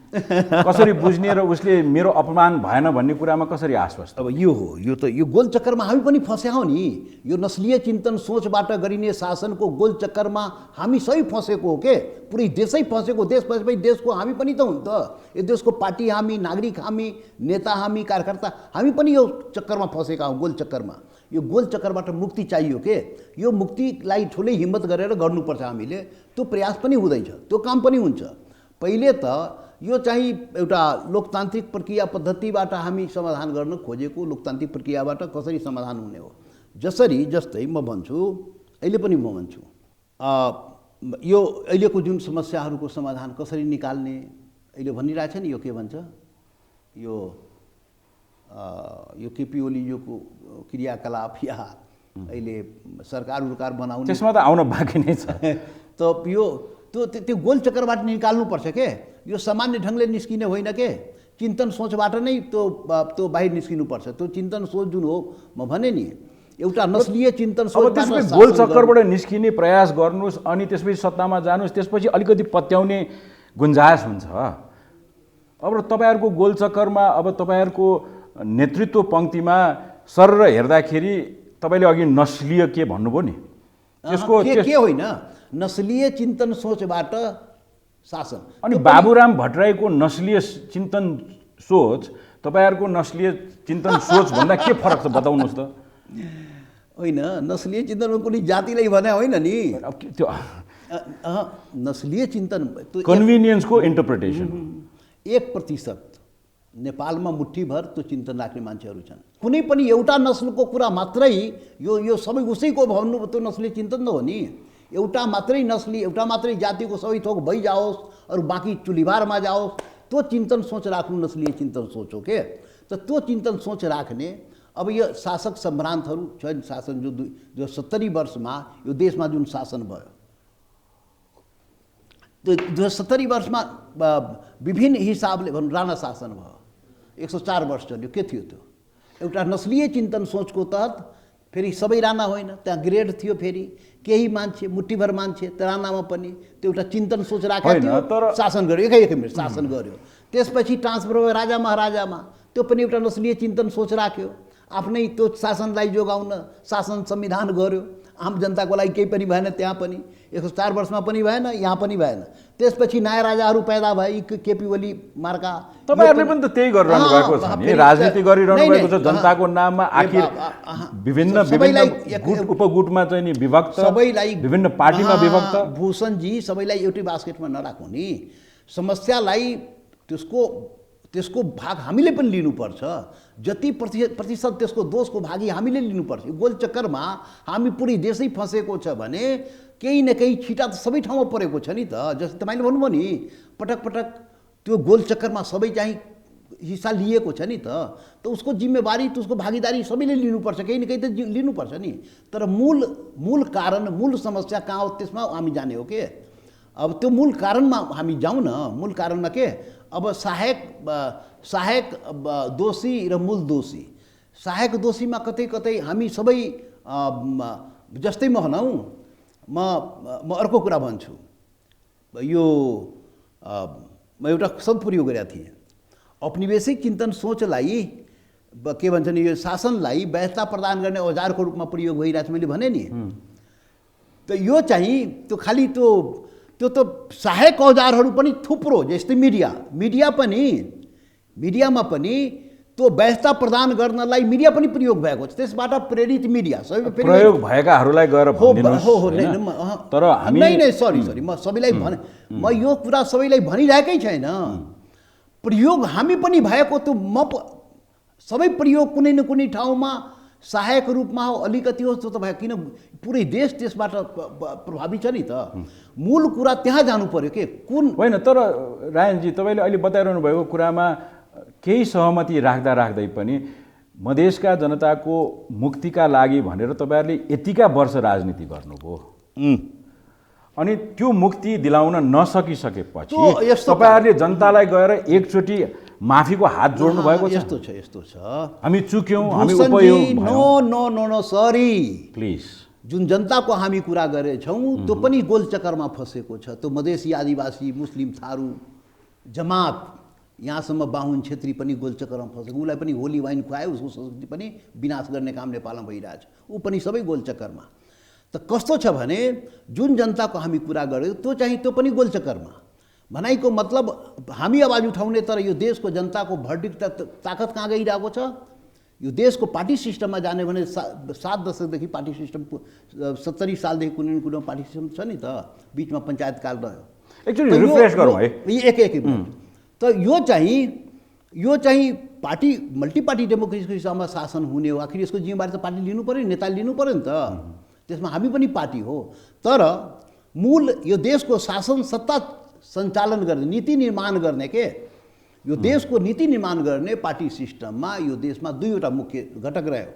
कसरी बुझ्ने र उसले मेरो अपमान भएन भन्ने कुरामा कसरी आश्वस्त? अब यो हो, यो गोल चक्करमा हामी पनि फस्यौँ नि। यो नस्लीय चिन्तन सोचबाट गरिने शासनको गोल चक्करमा हामी सबै फसेको हो के। पुरै देशै फसेको। देश फसेपछि देशको हामी पनि त हुन् त। यो देशको पार्टी हामी, नागरिक हामी, नेता हामी, कार्यकर्ता हामी पनि यो चक्करमा फसेका हौँ, गोल चक्करमा। यो गोल चक्करबाट मुक्ति चाहियो के। यो मुक्तिलाई ठुलै हिम्मत गरेर गर्नुपर्छ हामीले। त्यो प्रयास पनि हुँदैछ, त्यो काम पनि हुन्छ। पहिले त यो चाहिँ एउटा लोकतान्त्रिक प्रक्रिया पद्धतिबाट हामी समाधान गर्न खोजेको, लोकतान्त्रिक प्रक्रियाबाट कसरी समाधान हुने हो। जस्तै म भन्छु, अहिले पनि म भन्छु, यो अहिलेको जुन समस्याहरूको समाधान कसरी निकाल्ने अहिले भनिरहेछ नि। यो के भन्छ, यो केपी ओलीको क्रियाकलाप या अहिले सरकार बनाउने, त्यसमा त आउन बाँकी नै छ। त त्यो गोल चक्करबाट निकाल्नुपर्छ के। यो सामान्य ढङ्गले निस्किने होइन के। चिन्तन सोचबाट नै त्यो बाहिर निस्किनुपर्छ। त्यो चिन्तन सोच जुन हो, म भने नि, एउटा नस्लीय चिन्तन सोच। त्यसपछि गोल चक्करबाट निस्किने प्रयास गर्नुहोस्, अनि त्यसपछि सत्तामा जानुहोस्, त्यसपछि अलिकति पत्याउने गुन्जाइस हुन्छ। अब तपाईहरुको गोल चक्करमा अब तपाईहरुको नेतृत्व पंक्तिमा सर हेर्दाखेरि तपाईले अघि नस्लीय के भन्नुभयो नि, त्यसको के होइन, नस्लीय चिन्तन सोचबाट शासन। अनि बाबुराम भट्टराईको नस्लीय चिन्तन सोच तपाईहरुको नस्लीय चिन्तन सोच भन्दा के फरक छ बताउनुहोस् त? होइन, नस्लीय चिन्तनमा कुनै जातिलाई भने होइन नि, त्यो नस्लीय चिन्तन कन्भिनियन्सको इन्टरप्रिटेसन 1% नेपालमा मुठ्ठीभर त्यो चिन्तन राख्ने मान्छेहरू छन्। कुनै पनि एउटा नस्लको कुरा मात्रै यो सबै उसैको भन्नु त्यो नस्ली चिन्तन त हो नि। एउटा मात्रै नस्ली, एउटा मात्रै जातिको सबै थोक भइजाओस्, अरू बाँकी चुलीबारमा जाओस्, त्यो चिन्तन सोच राख्नु नस्लीय चिन्तन सोच हो के। त त्यो चिन्तन सोच राख्ने अब यो शासक सम्भ्रान्तहरू छन्, शासन जो 70 वर्षमा यो देशमा जुन शासन भयो, त्यो 70 वर्षमा विभिन्न हिसाबले भनौँ राणा शासन भयो, 104 वर्ष चल्यो। के थियो त्यो? एउटा नस्लीय चिन्तन सोचको तहत फेरि सबै राणा होइन, त्यहाँ ग्रेड थियो, फेरि केही मान्छे मुठ्ठीभर मान्छे त्यो राणामा पनि त्यो एउटा चिन्तन सोच राखेको थियो, शासन गर्यो, एकै मिनट शासन गर्यो। त्यसपछि ट्रान्सफर भयो राजा महाराजामा, त्यो पनि एउटा नस्लीय चिन्तन सोच राख्यो, आफ्नै त्यो शासनलाई जोगाउन शासन संविधान गर्यो। आम जनताको लागि केही पनि भएन, त्यहाँ पनि 104 वर्षमा पनि भएन, यहाँ पनि भएन। त्यसपछि नयाँ राजाहरू पैदा भए, केपी ओली मार्का। तपाईहरुले पनि त त्यही गरिरहनु भएको छ नि, राजनीति गरिरहनु भएको छ जनताको नाममा। आखिर विभिन्न उपगुटमा चाहिँ नि विभक्त, सबैलाई विभिन्न पार्टीमा विभक्त। भूषणजी, सबैलाई एउटै बास्केटमा नराख्नु नि। समस्यालाई त्यसको भाग हामीले पनि लिनुपर्छ। जति प्रतिशत त्यसको दोषको भागी हामीले लिनुपर्छ। गोलचक्करमा हामी पुरै देशै फँसेको छ भने केही न केही छिटा त सबै ठाउँमा परेको छ नि त। जस्तै तपाईँले भन्नुभयो नि, पटक पटक त्यो गोलचक्करमा सबै चाहिँ हिस्सा लिएको छ नि त उसको जिम्मेवारी, उसको भागीदारी सबैले लिनुपर्छ, केही न केही त लिनुपर्छ नि। तर मूल कारण, मूल समस्या कहाँ हो त्यसमा हामी जाने हो के। अब त्यो मूल कारणमा हामी जाउँ न। मूल कारणमा के, अब सहायक दोषी र मूल दोषी। सहायक दोषीमा कतै कतै हामी सबै जस्तै म भनौँ, म अर्को कुरा भन्छु। यो म एउटा शब्द प्रयोग गरेका थिएँ, औपनिवेशिक चिन्तन सोचलाई के भन्छन्, यो शासनलाई व्यवस्था प्रदान गर्ने औजारको रूपमा प्रयोग भइरहेको छ मैले भने नि। त यो चाहिँ त्यो खालि त्यो त सहायक औजारहरू पनि थुप्रो, जस्तै मिडियामा पनि त्यो व्यवस्था प्रदान गर्नलाई मिडिया पनि प्रयोग भएको छ। त्यसबाट प्रेरित मिडिया सबै प्रयोग भएकाहरूलाई गएर तर हामी नै सरी म सबैलाई भने, म यो कुरा सबैलाई भनिरहेकै छैन। प्रयोग हामी पनि भएको, त्यो सबै प्रयोग कुनै न कुनै ठाउँमा सहायक रूपमा हो, अलिकति हो त्यो त भयो, किन पुरै देश त्यसबाट प्रभावित छ नि त। मूल कुरा त्यहाँ जानु पर्यो के कुन होइन। तर रायनजी, तपाईँले अहिले बताइरहनु भएको कुरामा केही सहमति राख्दै पनि मधेसका जनताको मुक्तिका लागि भनेर तपाईँहरूले यतिका वर्ष राजनीति गर्नुभयो, अनि त्यो मुक्ति दिलाउन नसकिसकेपछि तपाईँहरूले जनतालाई गएर एकचोटि माफीको हात जोड्नु भएको छ। यस्तो छ हामी चुक्यौँ, हामी उपयोग नो सरी प्लिज। जुन जनताको हामी कुरा गरेछौँ त्यो पनि गोलचक्करमा फँसेको छ। त्यो मधेसी, आदिवासी, मुस्लिम, थारू जमात, यहाँसम्म बाहुन छेत्री पनि गोलचक्करमा फँसेको। उसलाई पनि होली वाइन खुवायो, उसको संस्कृति पनि विनाश गर्ने काम नेपालमा भइरहेछ, ऊ पनि सबै गोलचक्करमा। त कस्तो छ भने जुन जनताको हामी कुरा गर्यो त्यो पनि गोलचक्करमा। भनाइको मतलब हामी आवाज उठाउने, तर यो देशको जनताको भर्डिक्ट ताकत कहाँ गइरहेको छ। यो देशको पार्टी सिस्टममा जाने भने 7 दशकदेखि पार्टी सिस्टम, 70 सालदेखि कुनै न कुनै पार्टी सिस्टम छ नि त, बिचमा पञ्चायत काल रह्यो। एकचोटि रिफ्रेस गरौँ है, एक त यो चाहिँ पार्टी मल्टी पार्टी डेमोक्रेसीको हिसाबमा शासन हुने हो। आखिर यसको जिम्मेवारी त पार्टी लिनु पऱ्यो, नेता लिनु पऱ्यो नि त। त्यसमा हामी पनि पार्टी हो, तर मूल यो देशको शासन सत्ता सञ्चालन गर्ने, नीति निर्माण गर्ने के, यो देशको नीति निर्माण गर्ने पार्टी सिस्टममा यो देशमा दुईवटा मुख्य घटक रह्यो।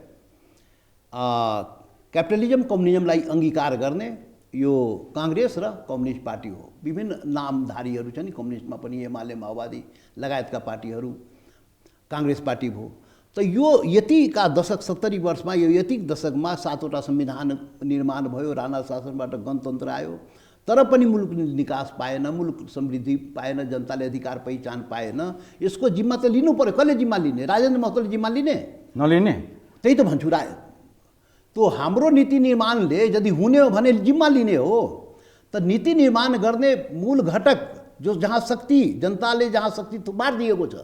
क्यापिटलिजम, कम्युनिजमलाई अङ्गीकार गर्ने यो काङ्ग्रेस र कम्युनिस्ट पार्टी हो। विभिन्न नामधारीहरू छन्, कम्युनिस्टमा पनि एमाले, माओवादी लगायतका पार्टीहरू काङ्ग्रेस पार्टी भयो। त यो यतिका दशक 70 वर्षमा, यो यति दशकमा 7वटा संविधान निर्माण भयो, राणा शासनबाट गणतन्त्र आयो, तर पनि मुलुक निकास पाएन, मुलुक समृद्धि पाएन, जनताले अधिकार पहिचान पाएन। यसको जिम्मा त लिनु पर्यो। कसले जिम्मा लिने? राजेन्द्र महतोले जिम्मा लिने? नलिने? त्यही त भन्छु। तो हाम्रो नीति निर्माणले यदि हुने हो भने जिम्मा लिने हो। त नीति निर्माण गर्ने मूल घटक जो जहाँ शक्ति जनताले जहाँ शक्ति थुपारिदिएको छ,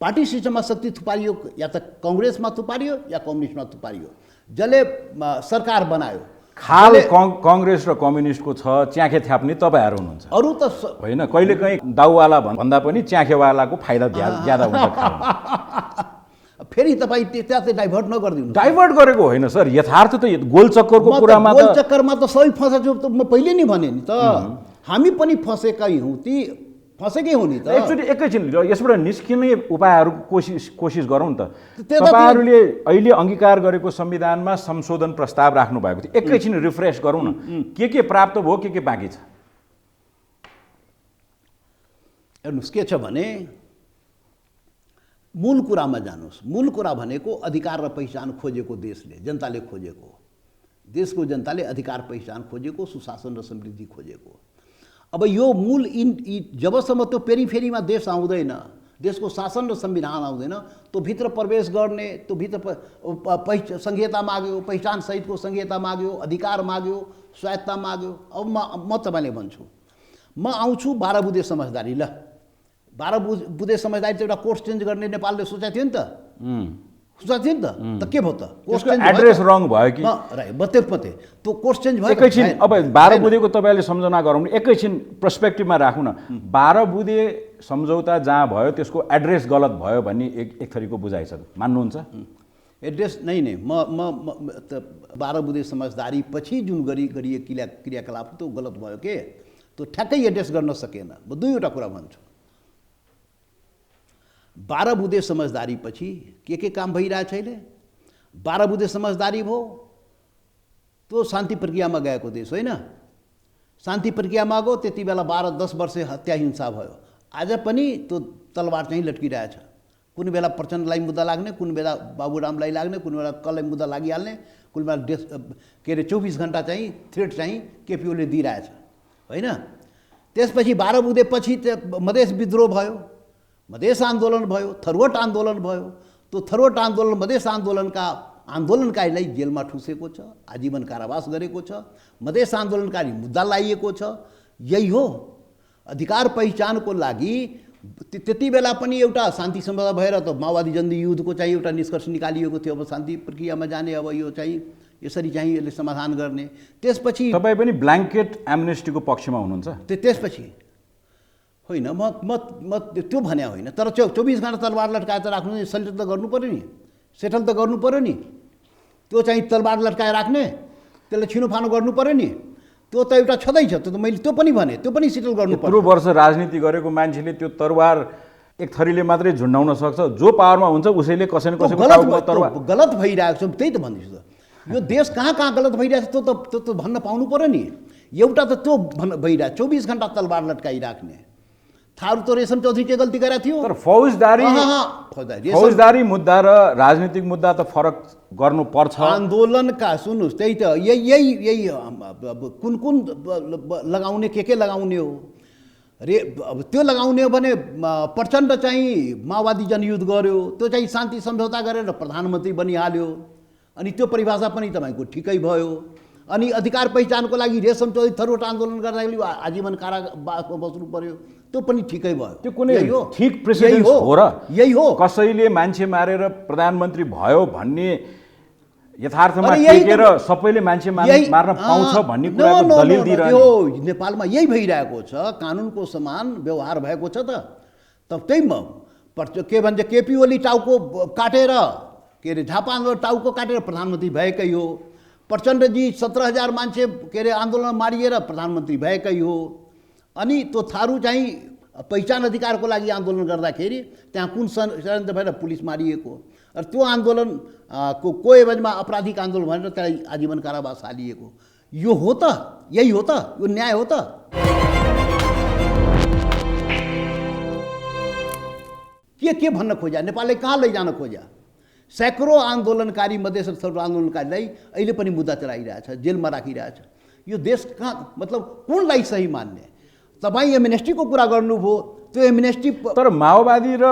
पार्टी सिस्टममा शक्ति थुपारियो, या त काङ्ग्रेसमा थुपारियो या कम्युनिस्टमा थुपारियो, जसले सरकार बनायो। खाल काङ्ग्रेस र कम्युनिस्टको छ, च्याखे थ्याप्ने तपाईँहरू हुनुहुन्छ। अरू त होइन, कहिलेकाहीँ दाउवाला भन्दा पनि च्याखेवालाको फाइदा ज्यादा हुन्छ खालमा। फेरि तपाईँ त्यहाँ चाहिँ डाइभर्ट नगरिदिनु। डाइभर्ट गरेको होइन सर, यथार्थ त गोलचक्करको कुरामा त गोलचक्करमा त सबै फँसेको त म पहिले नै भने नि त, हामी पनि फँसेकै हौँ, ती फँसेकै हो नि त। एक्चुअली एकैछिन यसबाट निस्किने उपायहरू कोसिस गरौँ नि त। तपाईँहरूले अहिले अङ्गीकार गरेको संविधानमा संशोधन प्रस्ताव राख्नु भएको थियो, एकैछिन रिफ्रेस गरौँ न, के प्राप्त भयो, के बाँकी छ। हेर्नुहोस् के छ भने मूल कुरामा जानुहोस्। मूल कुरा भनेको अधिकार र पहिचान खोजेको देशले, जनताले खोजेको, देशको जनताले अधिकार पहिचान खोजेको, सुशासन र समृद्धि खोजेको। अब यो मूल जबसम्म त्यो पेरिफेरीमा देश आउँदैन, देशको शासन र संविधान आउँदैन, त्यो भित्र प्रवेश गर्ने, त्यो भित्र संहिता माग्यो, पहिचान सहितको संहिता माग्यो, अधिकार माग्यो, स्वायत्ता माग्यो। अब म तपाईँले भन्छु, म आउँछु 12 बुँदे समझदारी। ल 12 बुँदे समझदारी त एउटा कोर्स चेन्ज गर्ने नेपालले सोचेको थियो नि त, सोचेको थियो नि त के भयो त? कोर्स चेन्ज एड्रेस रङ भयो कि बत्ते त्यो कोर्स चेन्ज भयो। एकैछिन अब 12 बुँदेको तपाईँले सम्झना गरौँ, एकैछिन पर्सपेक्टिभमा राखौँ न। 12 बुँदे सम्झौता जहाँ भयो त्यसको एड्रेस गलत भयो भन्ने एक थरीको बुझाइ छ, मान्नुहुन्छ? एड्रेस नै म 12 बुँदे समझदारी पछि जुन गरिएको क्रियाकलाप त्यो गलत भयो के, त्यो ठ्याक्कै एड्रेस गर्न सकेन। म दुईवटा कुरा भन्छु। 12 बुँदे समझदारी पछि के काम भइरहेछ अहिले? 12 बुँदे समझदारी भयो, त्यो शान्ति प्रक्रियामा गएको देश होइन, शान्ति प्रक्रियामा गयो, त्यति बेला 12-10 वर्ष हत्या हिंसा भयो। आज पनि त्यो तलवार चाहिँ लट्किरहेछ। कुनै बेला प्रचण्डलाई मुद्दा लाग्ने, कुनै बेला बाबुरामलाई लाग्ने, कुनै बेला कसलाई मुद्दा लागिहाल्ने, कुनै बेला के अरे 24 घन्टा चाहिँ थ्रेट चाहिँ केपिओले दिइरहेछ होइन। त्यसपछि 12 बुँदे पछि मधेस विद्रोह भयो, मधेस आन्दोलन भयो, थरुवट आन्दोलन भयो। त्यो थरुवट आन्दोलन मधेस आन्दोलनकारीलाई जेलमा ठुसेको छ, आजीवन कारावास गरेको छ, मधेस आन्दोलनकारी मुद्दा लाइएको छ। यही हो अधिकार पहिचानको लागि। त्यति बेला पनि एउटा शान्ति सम्झौता भएर त माओवादी जनता युद्धको चाहिँ एउटा निष्कर्ष निकालिएको थियो, अब शान्ति प्रक्रियामा जाने, अब यो चाहिँ यसरी चाहिँ यसले समाधान गर्ने। त्यसपछि तपाईँ पनि ब्ल्याङ्केट एमनेस्टीको पक्षमा हुनुहुन्छ? त्यसपछि होइन, म त्यो भने होइन, तर 24 घन्टा तलवार लट्काएर त राख्नु, सेटल त गर्नु पऱ्यो नि, सेटल त गर्नु पऱ्यो नि। त्यो चाहिँ तलवार लट्काएर राख्ने, त्यसलाई छिनोफानो गर्नु पऱ्यो नि, त्यो त एउटा छँदैछ। त्यो त मैले त्यो पनि भने, त्यो पनि सेटल गर्नु पर्यो। यत्रो वर्ष राजनीति गरेको मान्छेले त्यो तरवार एक थरीले मात्रै झुन्डाउन सक्छ, जो पावरमा हुन्छ उसैले कसैको तरवार गलत भइरहेको छ। त्यही त भन्दैछु त, यो देश कहाँ गलत भइरहेछ त्यो त भन्न पाउनु पऱ्यो नि। एउटा त त्यो भइरहेछ, 24 घन्टा तलवार लट्काइराख्ने। थारू त रेशम चौधरी के गल्ती गरेको थियो? तर फौजदारी मुद्दा र राजनीतिक मुद्दा त फरक गर्नुपर्छ। आन्दोलनका सुन्नुहोस्, त्यही त यही कुन लगाउने के लगाउने हो अब त्यो लगाउने हो भने प्रचण्ड चाहिँ माओवादी जनयुद्ध गर्यो, त्यो चाहिँ शान्ति सम्झौता गरेर प्रधानमन्त्री बनिहाल्यो, अनि त्यो परिभाषा पनि तपाईँको ठिकै भयो। अनि अधिकार पहिचानको लागि रेशम चौधरी थरुवट आन्दोलन गर्दाखेरि आजीवन कारावासमा बस्नु पर्यो, त्यो पनि ठिकै भयो। त्यो कुनै ठिक प्रेसिडेन्स हो र? यही हो, कसैले मान्छे मारेर प्रधानमन्त्री भयो भन्ने यथार्थमा टेकेर सबैले मान्छे मार्न पाउँछ भन्ने कुराको दलिल दिइरहनु हो। नेपालमा यही भइरहेको छ, कानुनको समान व्यवहार भएको छ त। त्यहीमा के भन्छ, केपी ओली टाउको काटेर के अरे झापा टाउको काटेर प्रधानमन्त्री भएकै हो। प्रचण्डजी 17,000 मान्छे के अरे आन्दोलन मारिएर प्रधानमन्त्री भएकै हो। अनि त्यो थारू चाहिँ पहिचान अधिकारको लागि आन्दोलन गर्दाखेरि त्यहाँ कुन षड्यन्त्र भएर पुलिस मारिएको, र त्यो आन्दोलन को एवजमा आपराधिक आन्दोलन भनेर त्यसलाई आजीवन कारावास हालिएको। यो हो त, यही हो त, यो न्याय हो त। के भन्न खोज्या नेपालले, कहाँ लैजान खोज्या? सैकड़ों आन्दोलनकारी मधेस आन्दोलनकारीलाई अहिले पनि मुद्दा चलाइरहेछ, जेलमा राखिरहेछ। यो देश कहाँ, मतलब कुनलाई सही मान्ने? तपाईँ एमनेस्टीको कुरा गर्नुभयो, त्यो एमनेस्टी तर माओवादी र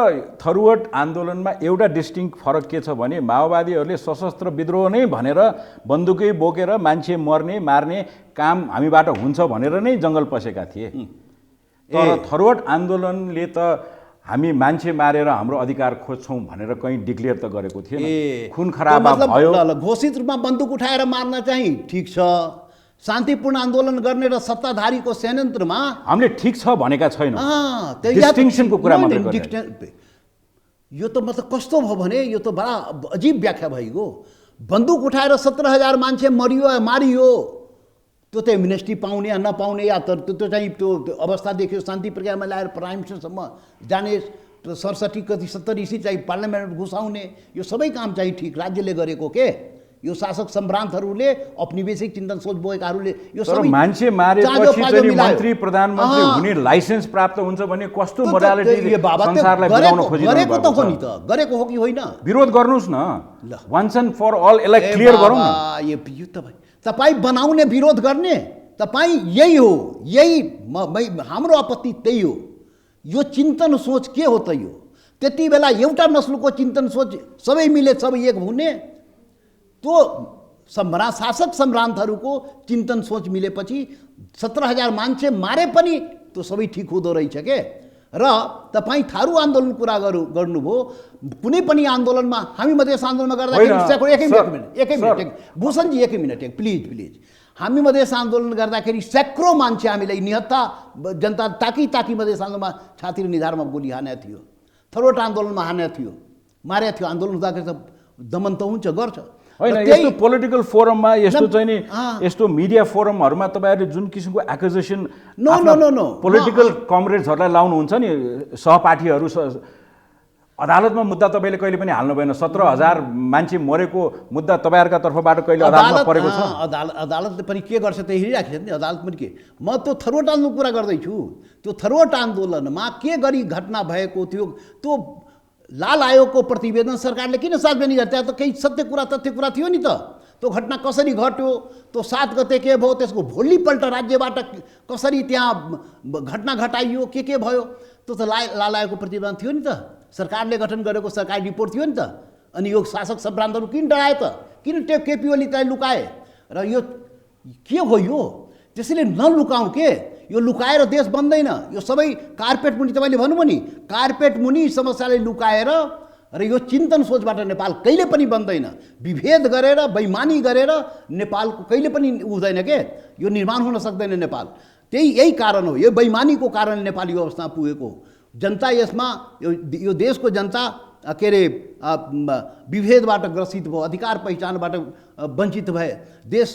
थरुवट आन्दोलनमा एउटा डिस्टिङ्क्ट फरक के छ भने माओवादीहरूले सशस्त्र विद्रोह नै भनेर बन्दुकै बोकेर मान्छे मर्ने मार्ने काम हामीबाट हुन्छ भनेर नै जङ्गल पसेका थिए। तर थरुवट आन्दोलनले त हामी मान्छे मारेर हाम्रो अधिकार खोज्छौँ भनेर कहीँ डिक्लेयर त गरेको थिएन। खुन खराबा भयो। घोषित रूपमा बन्दुक उठाएर मार्न चाहिँ ठिक छ, शान्तिपूर्ण आन्दोलन गर्ने र सत्ताधारीको षड्यन्त्रमा हामीले ठिक छ भनेका छैनौँ। डिस्टिङ्क्सनको कुरा मात्रै गरेको। यो त मतलब कस्तो भयो भने यो त बडा अजीब व्याख्या भइगयो। बन्दुक उठाएर 17,000 मान्छे मरियो मारियो, त्यो त एमनेस्टी पाउने या नपाउने या त्यो चाहिँ त्यो अवस्था देख्यो। शान्ति प्रक्रियामा ल्याएर प्राइम मिनिस्टरसम्म जाने, 67 कति 70 इसी चाहिँ पार्लियामेन्ट घुसाउने, यो सबै काम चाहिँ ठिक राज्यले गरेको के। यो शासक सम्भ्रान्तहरूले औपनिवेशिक चिन्तन सोच बोकेकाहरूले यो सबै मान्छे मारेपछि चाहिँ मन्त्री प्रधानमन्त्री हुने लाइसेन्स प्राप्त हुन्छ भने कस्तो मोडालिटी संसारलाई बुझाउन खोजिरहेको गरेको त हो नि त, गरेको हो कि होइन? विरोध गर्नुस् न, वन्स एन्ड फर अल यसलाई क्लियर गरौँ न। यो त भाइ तपाईँ बनाउने विरोध गर्ने तपाईँ यही हो, यही हाम्रो आपत्ति त्यही हो। यो चिन्तन सोच के हो त? यो त्यति बेला एउटा नस्लको चिन्तन सोच सबै मिले सबै एक हुने, त्यो शासक सम्भ्रान्तहरूको चिन्तन सोच मिलेपछि 17,000 मान्छे मारे पनि त्यो सबै ठिक हुँदो रहेछ के। र तपाईँ थारू आन्दोलन कुरा गर्नुभयो। कुनै पनि आन्दोलनमा हामी मधेस आन्दोलनमा गर्दाखेरि एकै मिनट भूषणजी एकै मिनट प्लिज हामी मधेस आन्दोलन गर्दाखेरि सैकड़ों मान्छे हामीलाई निहत्था जनता ताकी मधेस आन्दोलनमा छाती र निधारमा गोली हाने थियो, थरोट आन्दोलनमा हाने थियो, मारे थियो। आन्दोलन हुँदाखेरि त दमन त हुन्छ गर्छ होइन। यस्तो पोलिटिकल फोरममा यस्तो चाहिँ नि यस्तो मिडिया फोरमहरूमा तपाईँहरूले जुन किसिमको एक्युजेसन पोलिटिकल कमरेड्सहरूलाई लाउनुहुन्छ नि, सहपाठीहरू, अदालतमा मुद्दा तपाईँले कहिले पनि हाल्नु भएन। 17,000 मान्छे मरेको मुद्दा तपाईँहरूका तर्फबाट कहिले अदालतमा परेको छ? अदालतले पनि के गर्छ त हेरिराखेको छ नि। अदालत पनि के, म त्यो थरोट आन्दोलन कुरा गर्दैछु। त्यो थरोट आन्दोलनमा के गरी घटना भएको थियो, त्यो लाल आयोगको प्रतिवेदन सरकारले किन सार्वजनिक गर्छ? त केही तथ्य कुरा थियो नि त। त्यो घटना कसरी घट्यो, त्यो 7 गते के भयो, त्यसको भोलिपल्ट राज्यबाट कसरी त्यहाँ घटना घटाइयो, के भयो, त्यो त लाल आयोगको प्रतिवेदन थियो नि त। सरकारले गठन गरेको सरकारी रिपोर्ट थियो नि त। अनि यो शासक सम्भ्रान्तहरू किन डराए त? किन केपी ओली चाहिँ लुकाए? र यो के हो? यो त्यसैले नलुकाउँ के, यो लुकाएर देश बन्दैन। यो सबै कार्पेट मुनि तपाईँले भन्नुभयो नि, कार्पेट मुनि समस्यालाई लुकाएर र यो चिन्तन सोचबाट नेपाल कहिले पनि बन्दैन। विभेद गरेर बेइमानी गरेर नेपालको कहिले पनि हुँदैन के, यो निर्माण हुन सक्दैन नेपाल। यही कारण हो, यो बेइमानीको कारण नेपाल यो अवस्थामा पुगेको। जनता यसमा यो देशको जनता के अरे विभेदबाट ग्रसित भयो, अधिकार पहिचानबाट वञ्चित भए, देश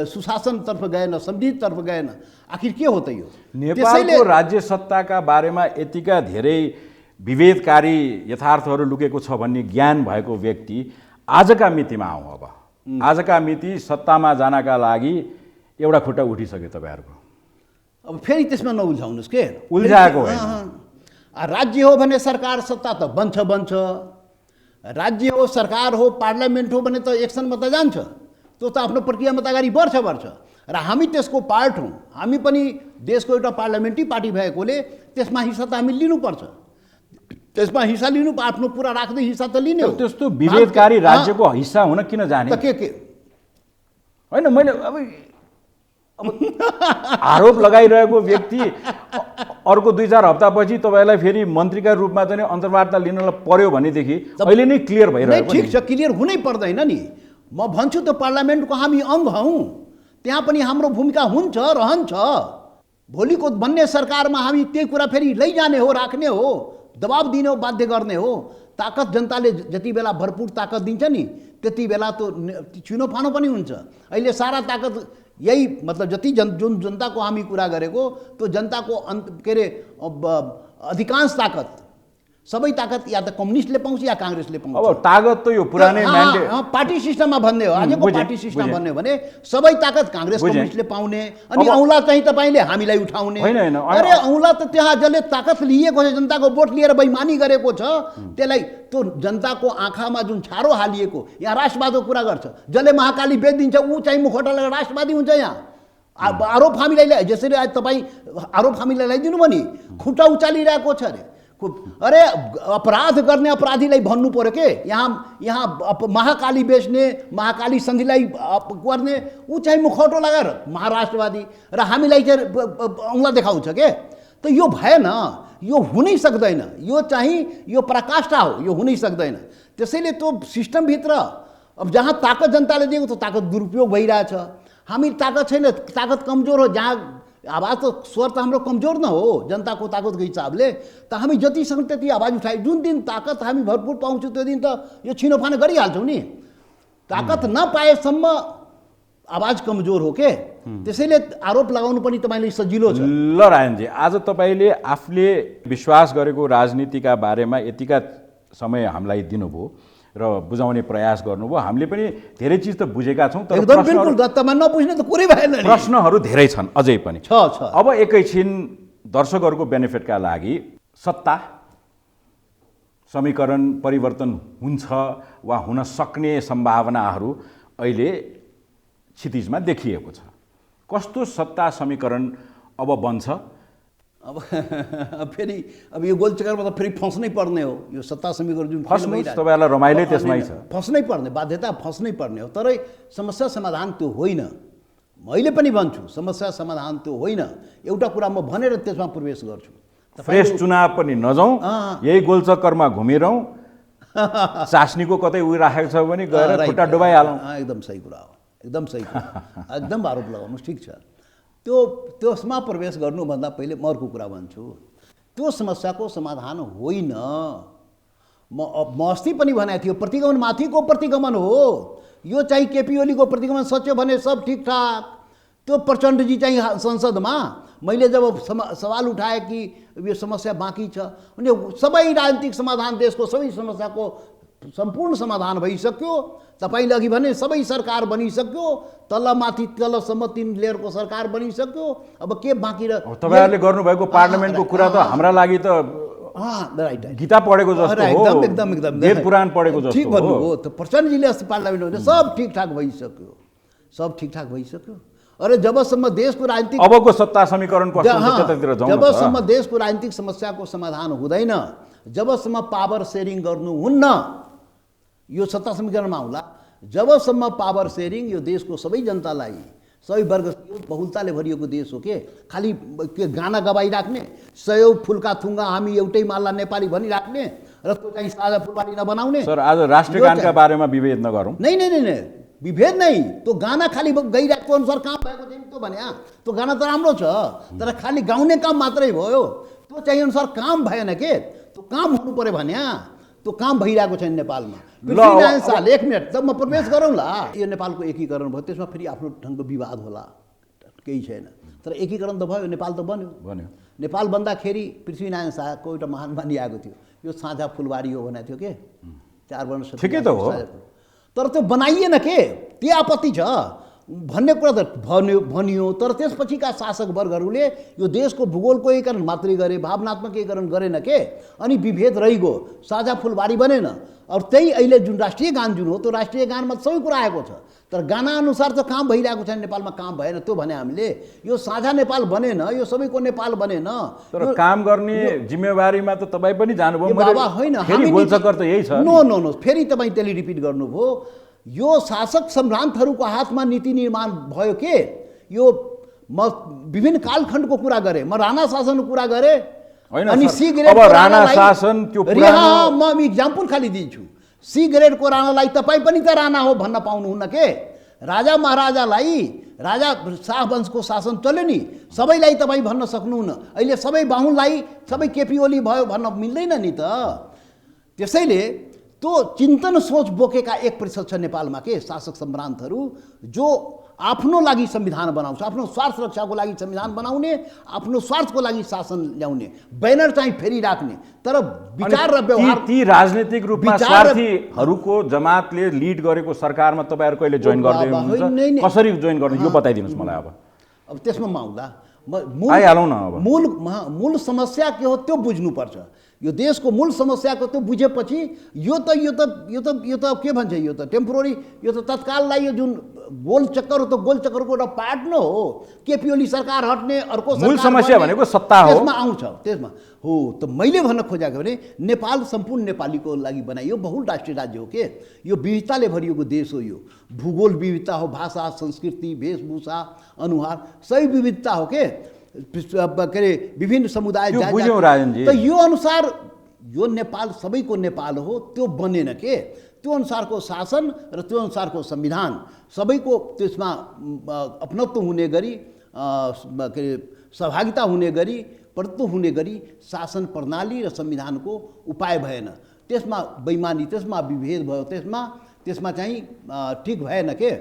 सुशासनतर्फ गएन, समृद्धितर्फ गएन। आखिर के हो त यो? नेपालको राज्य सत्ताका बारेमा यतिका धेरै विभेदकारी यथार्थहरू लुकेको छ भन्ने ज्ञान भएको व्यक्ति आजका मितिमा आउँ। अब आजका मिति सत्तामा जानका लागि एउटा खुट्टा उठिसक्यो तपाईँहरूको। अब फेरि त्यसमा नउल्झाउनुहोस् के, उल्झाएको होइन। राज्य हो भने सरकार सत्ता त बन्छ, राज्य हो, सरकार हो, पार्लियामेन्ट हो भने त एक्सनमा त जान्छ। त्यो त आफ्नो प्रक्रियामा त अगाडि बढ्छ र हामी त्यसको पार्ट हौँ। हामी पनि देशको एउटा पार्लियामेन्ट्री पार्टी भएकोले त्यसमा हिस्सा त हामी लिनुपर्छ। त्यसमा हिस्सा लिनु, आफ्नो पुरा राख्दै हिस्सा त लिने हो। त्यस्तो विभेदकारी राज्यको हिस्सा हुन किन जाने त? के होइन, मैले अब आरोप लगाइरहेको व्यक्ति अर्को 2-4 हप्तापछि तपाईँलाई फेरि मन्त्रीका रूपमा चाहिँ अन्तर्वार्ता लिनलाई पर्यो भनेदेखि अहिले नै क्लियर भइरहेको। ठिक छ, क्लियर हुनै पर्दैन नि। म भन्छु त पार्लियामेन्टको हामी अङ्ग हौँ, त्यहाँ पनि हाम्रो भूमिका हुन्छ, रहन्छ। भोलिको बन्ने सरकारमा हामी त्यही कुरा फेरि लैजाने हो, राख्ने हो, दबाब दिने हो, बाध्य गर्ने हो। ताकत जनताले जति बेला भरपूर ताकत दिन्छ नि, त्यति बेला त छिनोफानो पनि हुन्छ। अहिले सारा ताकत यही मतलब जति जुन जनताको हामी कुरा गरेको, त्यो जनताको के अरे अधिकांश ताकत, सबै ताकत या त कम्युनिस्टले पाउँछ या काङ्ग्रेसले पाउँछ। अब ताकत त यो पुरानै म्यान्डेट पार्टी सिस्टममा भन्ने हो, आजको पार्टी सिस्टम भन्ने हो भने सबै ताकत काङ्ग्रेस कम्युनिस्टले पाउने। अनि औँला चाहिँ तपाईँले हामीलाई उठाउने। अरे औँला त त्यहाँ जसले ताकत लिएको छ, जनताको भोट लिएर बेइमानी गरेको छ, त्यसलाई त्यो जनताको आँखामा जुन छारो हालिएको, यहाँ राष्ट्रवादको कुरा गर्छ, जसले महाकाली बेचिदिन्छ ऊ चाहिँ मुखौटा लगाएर राष्ट्रवादी हुन्छ। यहाँ आरोप हामीलाई जसरी आज तपाईँ आरोप हामीलाई लगाइदिनु भयो नि, खुट्टा उचालिरहेको छ अरे। अरे अपराध गर्ने अपराधीलाई भन्नु पर्यो के, यहाँ महाकाली बेच्ने, महाकाली सन्धिलाई गर्ने ऊ चाहिँ मुखौटो लगाएर महाराष्ट्रवादी र हामीलाई चाहिँ औँला देखाउँछ के। त यो भएन, यो हुनै सक्दैन, यो चाहिँ यो पराकाष्ठा हो, यो हुनै सक्दैन। त्यसैले त्यो सिस्टमभित्र अब जहाँ ताकत जनताले दिएको त्यो ताकत दुरुपयोग भइरहेछ। हामी ताकत छैन, ताकत कमजोर हो, जहाँ आवाज तो स्वर तो हाम्रो कमजोर न हो जनताको ताकतको हिसाबले, त हामी जति सक्छ त्यति आवाज उठाइ। जुन दिन ताकत हामी भरपूर पाउँछौँ त्यो दिन त यो छिनोफानो गरिहाल्छौँ नि। ताकत नपाएसम्म आवाज कमजोर हो के, त्यसैले आरोप लगाउनु पनि तपाईँले सजिलो छ। ल रायनजी, आज तपाईँले आफूले विश्वास गरेको राजनीतिका बारेमा यतिका समय हामीलाई दिनुभयो र बुझाउने प्रयास गर्नुभयो। हामीले पनि धेरै चिज त बुझेका छौँ, तर एकदम बिल्कुल दत्तमा नबुझ्ने त कुरै भएन नि। प्रश्नहरू धेरै छन् अझै पनि छ। अब एकैछिन दर्शकहरूको बेनिफिटका लागि सत्ता समीकरण परिवर्तन हुन्छ वा हुन सक्ने सम्भावनाहरू अहिले क्षितिजमा देखिएको छ। कस्तो सत्ता समीकरण अब बन्छ? अब फेरि अब यो गोलचक्करमा त फेरि फस्नै पर्ने हो। यो सत्ता समीकरण जुन तपाईँहरूलाई रमाइलो त्यसमै छ, फस्नै पर्ने बाध्यता, फस्नै पर्ने हो। तर समस्या समाधान त्यो होइन। मैले पनि भन्छु समस्या समाधान त्यो होइन। एउटा कुरा म भनेर त्यसमा प्रवेश गर्छु, फ्रेस चुनाव पनि नजाउँ, यही गोलचक्करमा घुमिरहँ, चास्नीको कतै उयो राखेको छ भने गएर खुट्टा डुबाइहालौँ। एकदम सही कुरा हो, एकदम सही कुरा, एकदम आरोप लगाउनुहोस्, ठिक छ। त्यसमा प्रवेश गर्नुभन्दा पहिले म अर्को कुरा भन्छु, त्यो समस्याको समाधान होइन। म अस्ति पनि भनेको थियो प्रतिगमन माथिको प्रतिगमन हो। यो चाहिँ केपी ओलीको प्रतिगमन सच्यो भने सब ठिकठाक। त्यो प्रचण्डजी चाहिँ संसदमा मैले जब सवाल उठाएँ कि यो समस्या बाँकी छ भने सबै राजनीतिक समाधान, देशको सबै समस्याको सम्पूर्ण समाधान भइसक्यो। तपाईँले अघि भने सबै सरकार बनिसक्यो, तलमाथि तलसम्म 3 लेयरको सरकार बनिसक्यो। अब के बाँकी र तपाईँहरूले गर्नुभएको पार्लियामेन्टको कुरा त हाम्रा लागि त राइट गीता पढेको जस्तो हो, एकदम वेद पुराण पढेको जस्तो ठिक भन्नुभयो। त प्रचण्डजीले अस्ति पार्लियामेन्टमा सब ठिकठाक भइसक्यो, सब ठिकठाक भइसक्यो। अरे जबसम्म देशको राजनीतिक अबको सत्ता समीकरण कस्तो हुन्छ त्यतातिर जाउँ। जबसम्म देशको राजनीतिक समस्याको समाधान हुँदैन, जबसम्म पावर सेयरिङ गर्नुहुन्न, यो सत्ता समीकरणमा आउला। जबसम्म पावर सेयरिङ यो देशको सबै जनतालाई, सबै वर्ग बहुलताले भरिएको देश हो के, खालि के गाना गवाइराख्ने, 100 फुलका थुङ्गा हामी एउटै माला नेपाली भनिराख्ने र त्यो चाहिँ साझा फुलबारी नबनाउने। सर आज राष्ट्रिय गानका बारेमा विभेद नगरौँ। नै विभेद नै, त्यो गाना खालि गइरहेको अनुसार काम भएको थियो त्यो भने त्यो गाना त राम्रो छ, तर खालि गाउने काम मात्रै भयो। त्यो चाहिँ अनुसार काम भएन के, त्यो काम हुनु पर्यो भने त्यो काम भइरहेको छैन नेपालमा। साल 1 मिनट तब म प्रवेश गरौँला। यो नेपालको एकीकरण भयो, त्यसमा फेरि आफ्नो ढङ्गको विवाद होला, केही छैन। तर एकीकरण त भयो, नेपाल त बन्यो। नेपाल बन्दाखेरि पृथ्वीनारायण शाहको एउटा महान बानी आएको थियो, यो साझा फुलबारी हो भनेको थियो के, 4 वर्ण ठिकै त हो। तर त्यो बनाइएन के, त्यो आपत्ति छ भन्ने कुरा त भनियो। तर त्यसपछिका शासक वर्गहरूले यो देशको भूगोलको एकीकरण मात्रै गरे, भावनात्मक एकीकरण गरेन के, अनि विभेद रहिगयो, साझा फुलबारी बनेन। और त्यही अहिले जुन राष्ट्रिय गान जुन हो त्यो राष्ट्रिय गानमा सबै कुरा आएको छ, तर गाना अनुसार त काम भइरहेको छैन, नेपालमा काम भएन। त्यो भने हामीले यो साझा नेपाल बनेन, यो सबैको नेपाल बनेन। तर काम गर्ने जिम्मेवारीमा त तपाईँ पनि जानुभयो। बाबा होइन, गोलचक्कर त यही छ। नो फेरि तपाईँ त्यसले रिपिट गर्नुभयो। यो शासक सम्भ्रान्तहरूको हातमा नीति निर्माण भयो के। यो म विभिन्न कालखण्डको कुरा गरेँ, म राणा शासनको कुरा गरेँ, अनि सिगरेट राणा शासन त्यो पुरानो, म इक्जाम्पल खालि दिन्छु। सिगरेटको राणालाई तपाईँ पनि त राणा हो भन्न पाउनुहुन्न के। राजा महाराजालाई, राजा शाहवंशको शासन चल्यो नि, सबैलाई तपाईँ भन्न सक्नुहुन्न। अहिले सबै बाहुनलाई सबै केपी ओली भयो भन्न मिल्दैन नि त। त्यसैले त्यो चिन्तन सोच बोकेका 1% छ नेपालमा के शासक सम्भ्रान्तहरू, जो आफ्नो लागि संविधान बनाउँछ, आफ्नो स्वार्थ रक्षाको लागि संविधान बनाउने, आफ्नो स्वार्थको लागि शासन ल्याउने, ब्यानर चाहिँ फेरि राख्ने। तर विचार र व्यवहार, ती राजनीतिक रूपमा स्वार्थीहरूको जमातले लिड गरेको सरकारमा तपाईँहरू कहिले जोइन गर्दै हुनुहुन्छ? कसरी जोइन गर्नु यो बताइदिनुहोस् मलाई। अब त्यसमा म आउँदा आइहालौँ न। अब मूल समस्या के हो त्यो बुझ्नुपर्छ। यो देशको मूल समस्याको त्यो बुझेपछि यो त के भन्छ, यो त टेम्पोररी, यो त तत्काललाई यो जुन गोल चक्कर हो, त गोल चक्करको एउटा पार्ट न हो। केपी ओली सरकार हट्ने, अर्को मूल समस्या भनेको सत्ता हो, त्यसमा आउँछ, त्यसमा हो। त मैले भन्न खोजेको भने नेपाल सम्पूर्ण नेपालीको लागि बनाइयो बहुल राष्ट्रिय राज्य हो के, यो विविधताले भरिएको देश हो। यो भूगोल विविधता हो, भाषा, संस्कृति, वेशभूषा, अनुहार सबै विविधता हो के अरे विभिन्न समुदाय राजनजी। त यो अनुसार यो नेपाल सबैको नेपाल हो, त्यो बनेन के। त्यो अनुसारको शासन र त्यो अनुसारको संविधान सबैको त्यसमा अपनत्व हुने गरी, के अरे सहभागिता हुने गरी, प्रतित्व हुने गरी शासन प्रणाली र संविधानको उपाय भएन। त्यसमा बेइमानी, त्यसमा विभेद भयो, त्यसमा चाहिँ ठिक भएन के।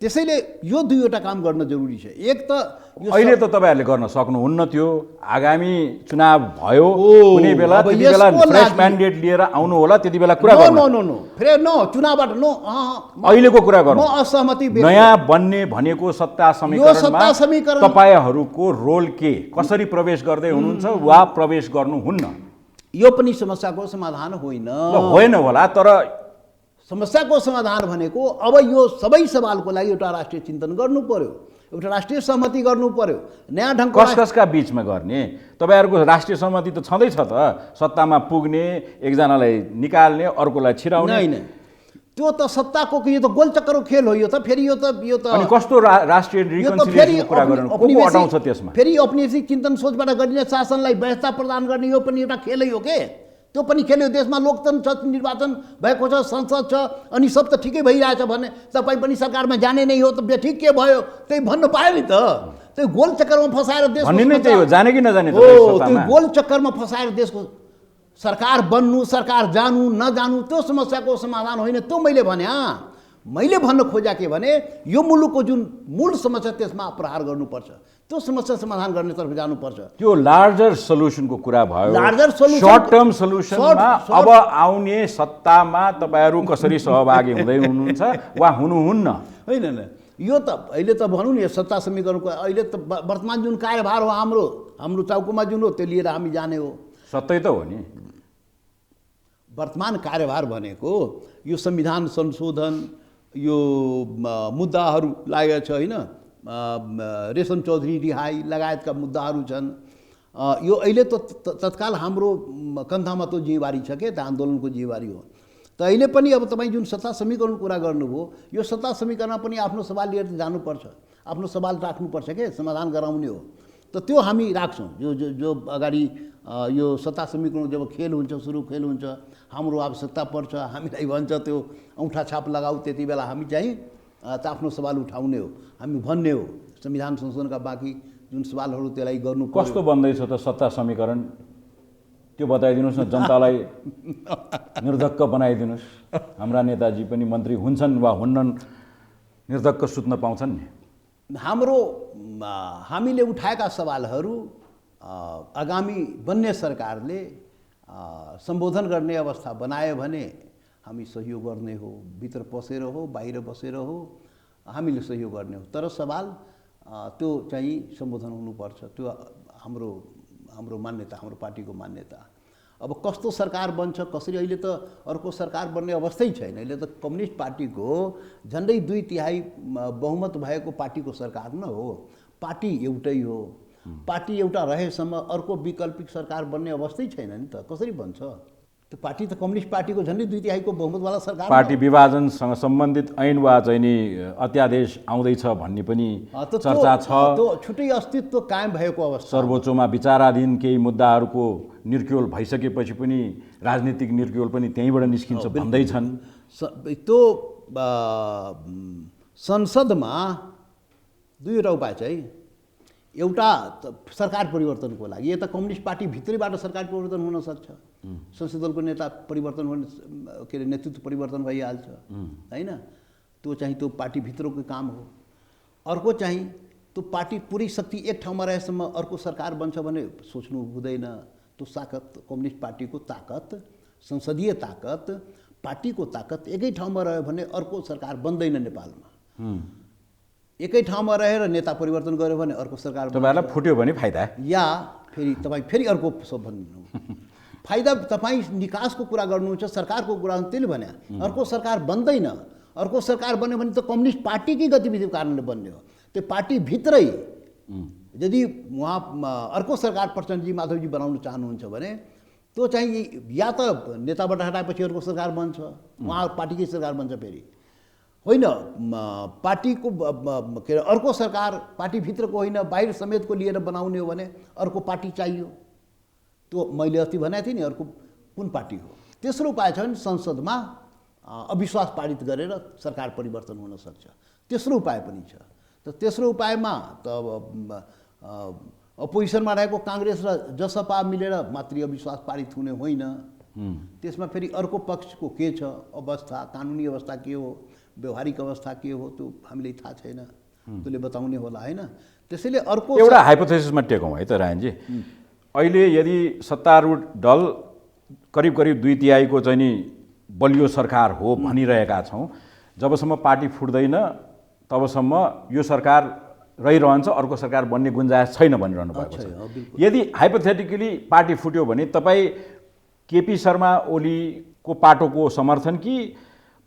त्यसैले यो दुईवटा काम गर्न जरुरी छ। एक त अहिले त तपाईहरुले गर्न सक्नुहुन्न थियो, आगामी चुनाव भयो कुनै बेला, त्यति बेला फ्रेश म्यान्डेट लिएर आउनु होला, त्यति बेला कुरा गर्नु। नो फ्रेश नो चुनावबाट नो, अहिलेको कुरा गर्नु। म असहमति। नयाँ बन्ने भनेको सत्ता समीकरणमा तपाईहरुको रोल के, कसरी प्रवेश गर्दै हुनुहुन्छ वा प्रवेश गर्नुहुन्न? यो पनि समस्याको समाधान होइन होला, तर समस्याको समाधान भनेको अब यो सबै सवालको लागि एउटा राष्ट्रिय चिन्तन गर्नु पर्यो, एउटा राष्ट्रिय सहमति गर्नु पर्यो। नयाँ ढङ्गको कसका बीचमा गर्ने? तपाईहरुको राष्ट्रिय सहमति त छँदैछ त, सत्तामा पुग्ने, एकजनालाई निकाल्ने, अर्कोलाई छिराउने। होइन, त्यो त सत्ताको यो त गोलचक्करको खेल हो। यो त फेरि यो त अनि कस्तो राष्ट्रिय रिकन्सिलिएसनको कुरा गर्नु, को अटाउँछ त्यसमा? फेरि औपनिवेशिक चिन्तन सोचबाट गरिने शासनलाई व्यवस्था प्रदान गर्ने यो पनि एउटा खेलै हो के। त्यो पनि खेल्यो। देशमा लोकतन्त्र छ, निर्वाचन भएको छ, संसद छ, अनि सब त ठिकै भइरहेछ भने तपाईँ पनि सरकारमा जाने नै हो त ठिक के भयो त्यही भन्नु पायो नि त। त्यो गोल चक्करमा फसाएर देश भन्ने नै त्यही हो, जाने कि नजाने त त्यो गोल चक्करमा फसाएर देशको सरकार बन्नु, सरकार जानु नजानु त्यो समस्याको समाधान होइन। त्यो मैले भन्न खोजेको के भने यो मुलुकको जुन मूल समस्या त्यसमा प्रहार गर्नुपर्छ, त्यो समस्या समाधान गर्नेतर्फ जानुपर्छ। त्यो लार्जर सल्युसनको कुरा भयो। लार्जर सल्युसन, सर्ट टर्म सल्युसनमा अब आउने सत्तामा तपाईहरु कसरी सहभागी हुँदै हुनुहुन्छ वा हुनुहुन्न? होइन, यो त अहिले त भनौँ नि सत्ता समीकरणको अहिले त वर्तमान जुन कार्यभार हो हाम्रो चौकोमा जुन हो त्यो लिएर हामी जाने हो। सत्तै त हो नि। वर्तमान कार्यभार भनेको यो संविधान संशोधन, यो मुद्दाहरू लागेको छ होइन, रेशम चौधरी रिहाई लगायतका मुद्दाहरू छन्। यो अहिले त तत्काल हाम्रो कन्थामा त्यो जिम्मेवारी छ के, त आन्दोलनको जिम्मेवारी हो। त अहिले पनि अब तपाईँ जुन सत्ता समीकरणको कुरा गर्नुभयो, यो सत्ता समीकरणमा पनि आफ्नो सवाल लिएर जानुपर्छ, आफ्नो सवाल राख्नुपर्छ के, समाधान गराउने हो। त त्यो हामी राख्छौँ। जो अगाडि यो सत्ता समीकरण जब खेल हुन्छ, सुरु खेल हुन्छ, हाम्रो आवश्यकता पर्छ, हामीलाई भन्छ त्यो औँठा छाप लगाऊ, त्यति बेला हामी चाहिँ त आफ्नो सवाल उठाउने हो, हामी भन्ने हो। संविधान संशोधनका बाँकी जुन सवालहरू त्यसलाई गर्नु कस्तो बन्दैछ त सत्ता समीकरण, त्यो बताइदिनुहोस् न जनतालाई, निर्धक्क बनाइदिनुहोस्। हाम्रा नेताजी पनि मन्त्री हुन्छन् वा हुन्नन्, निर्धक्क सुत्न पाउँछन् नि। हामीले उठाएका सवालहरू आगामी बन्ने सरकारले सम्बोधन गर्ने अवस्था बनायो भने हामी सहयोग गर्ने हो, भित्र पसेर हो बाहिर बसेर हो हामीले सहयोग गर्ने हो। तर सवाल त्यो चाहिँ सम्बोधन हुनुपर्छ, त्यो हाम्रो मान्यता, हाम्रो पार्टीको मान्यता। अब कस्तो सरकार बन्छ कसरी, अहिले त अर्को सरकार बन्ने अवस्थै छैन। अहिले त कम्युनिस्ट पार्टीको झन्डै 2/3 बहुमत भएको पार्टीको सरकार न हो। पार्टी एउटै हो, पार्टी एउटा रहेसम्म अर्को वैकल्पिक सरकार बन्ने अवस्थै छैन नि त, कसरी बन्छ? त्यो पार्टी त कम्युनिस्ट पार्टीको झन्डै 2/3 बहुमतवाला सरकार। पार्टी विभाजनसँग सम्बन्धित ऐन वा चाहिँ नि अध्यादेश आउँदैछ भन्ने पनि चर्चा छ। त्यो छुट्टै अस्तित्व कायम भएको अवस्था। सर्वोच्चमा विचाराधीन केही मुद्दाहरूको निर्क्युल भइसकेपछि पनि राजनीतिक निर्क्युल पनि त्यहीँबाट निस्किन्छ भन्दैछन्। त्यो संसदमा दुईवटा उपाय चाहिँ, एउटा सरकार परिवर्तनको लागि, यता कम्युनिस्ट पार्टी भित्रैबाट सरकार परिवर्तन हुन सक्छ, संसदीय दलको नेता परिवर्तन हुने, के अरे नेतृत्व परिवर्तन भइहाल्छ होइन, त्यो चाहिँ त्यो पार्टी भित्रको काम हो। अर्को चाहिँ त्यो पार्टी पुरै शक्ति एक ठाउँमा रहेसम्म अर्को सरकार बन्छ भने सोच्नु हुँदैन। त्यो ताकत, कम्युनिस्ट पार्टीको ताकत, संसदीय ताकत, पार्टीको ताकत एकै ठाउँमा रह्यो भने अर्को सरकार बन्दैन नेपालमा। एकै ठाउँमा रहेर नेता परिवर्तन गर्यो भने अर्को सरकार तपाईँलाई फुट्यो भने फाइदा, या फेरि तपाईँ फेरि अर्को सब भन्नु। फाइदा तपाईँ निकासको कुरा गर्नुहुन्छ, सरकारको कुरा त्यसले भने अर्को सरकार बन्दैन। अर्को सरकार बन्यो भने त कम्युनिस्ट पार्टीकै गतिविधिको कारणले बन्ने हो। त्यो पार्टीभित्रै यदि उहाँ अर्को सरकार प्रचण्डजी माधवजी बनाउन चाहनुहुन्छ भने त्यो चाहिँ या त नेताबाट हटाएपछि अर्को सरकार बन्छ, उहाँ पार्टीकै सरकार बन्छ फेरि, होइन पार्टीको के अरे अर्को सरकार पार्टीभित्रको होइन बाहिर समेतको लिएर बनाउने हो भने अर्को पार्टी चाहियो। त्यो मैले अस्ति भनेको थिएँ नि अर्को कुन पार्टी हो। तेस्रो उपाय छ भने संसदमा अविश्वास पारित गरेर सरकार परिवर्तन हुन सक्छ, तेस्रो उपाय पनि छ। त तेस्रो उपायमा त अपोजिसनमा रहेको काङ्ग्रेस र जसपा मिलेर मात्रै अविश्वास पारित हुने होइन। त्यसमा फेरि अर्को पक्षको के छ अवस्था, कानुनी अवस्था के हो, व्यवहारिक अवस्था के हो, त्यो हामीलाई थाहा छैन, त्यसले बताउने होला होइन। त्यसैले अर्को एउटा हाइपोथेसिसमा टेकौँ है त रायनजी। अहिले यदि सत्तारूढ दल करिब करिब 2/3 चाहिँ नि बलियो सरकार हो भनिरहेका छौँ, जबसम्म पार्टी फुट्दैन तबसम्म यो सरकार रहिरहन्छ, अर्को सरकार बन्ने गुन्जायस छैन भनिरहनु भएको छ। यदि हाइपोथेटिकली पार्टी फुट्यो भने तपाईँ केपी शर्मा ओलीको पाटोको समर्थन कि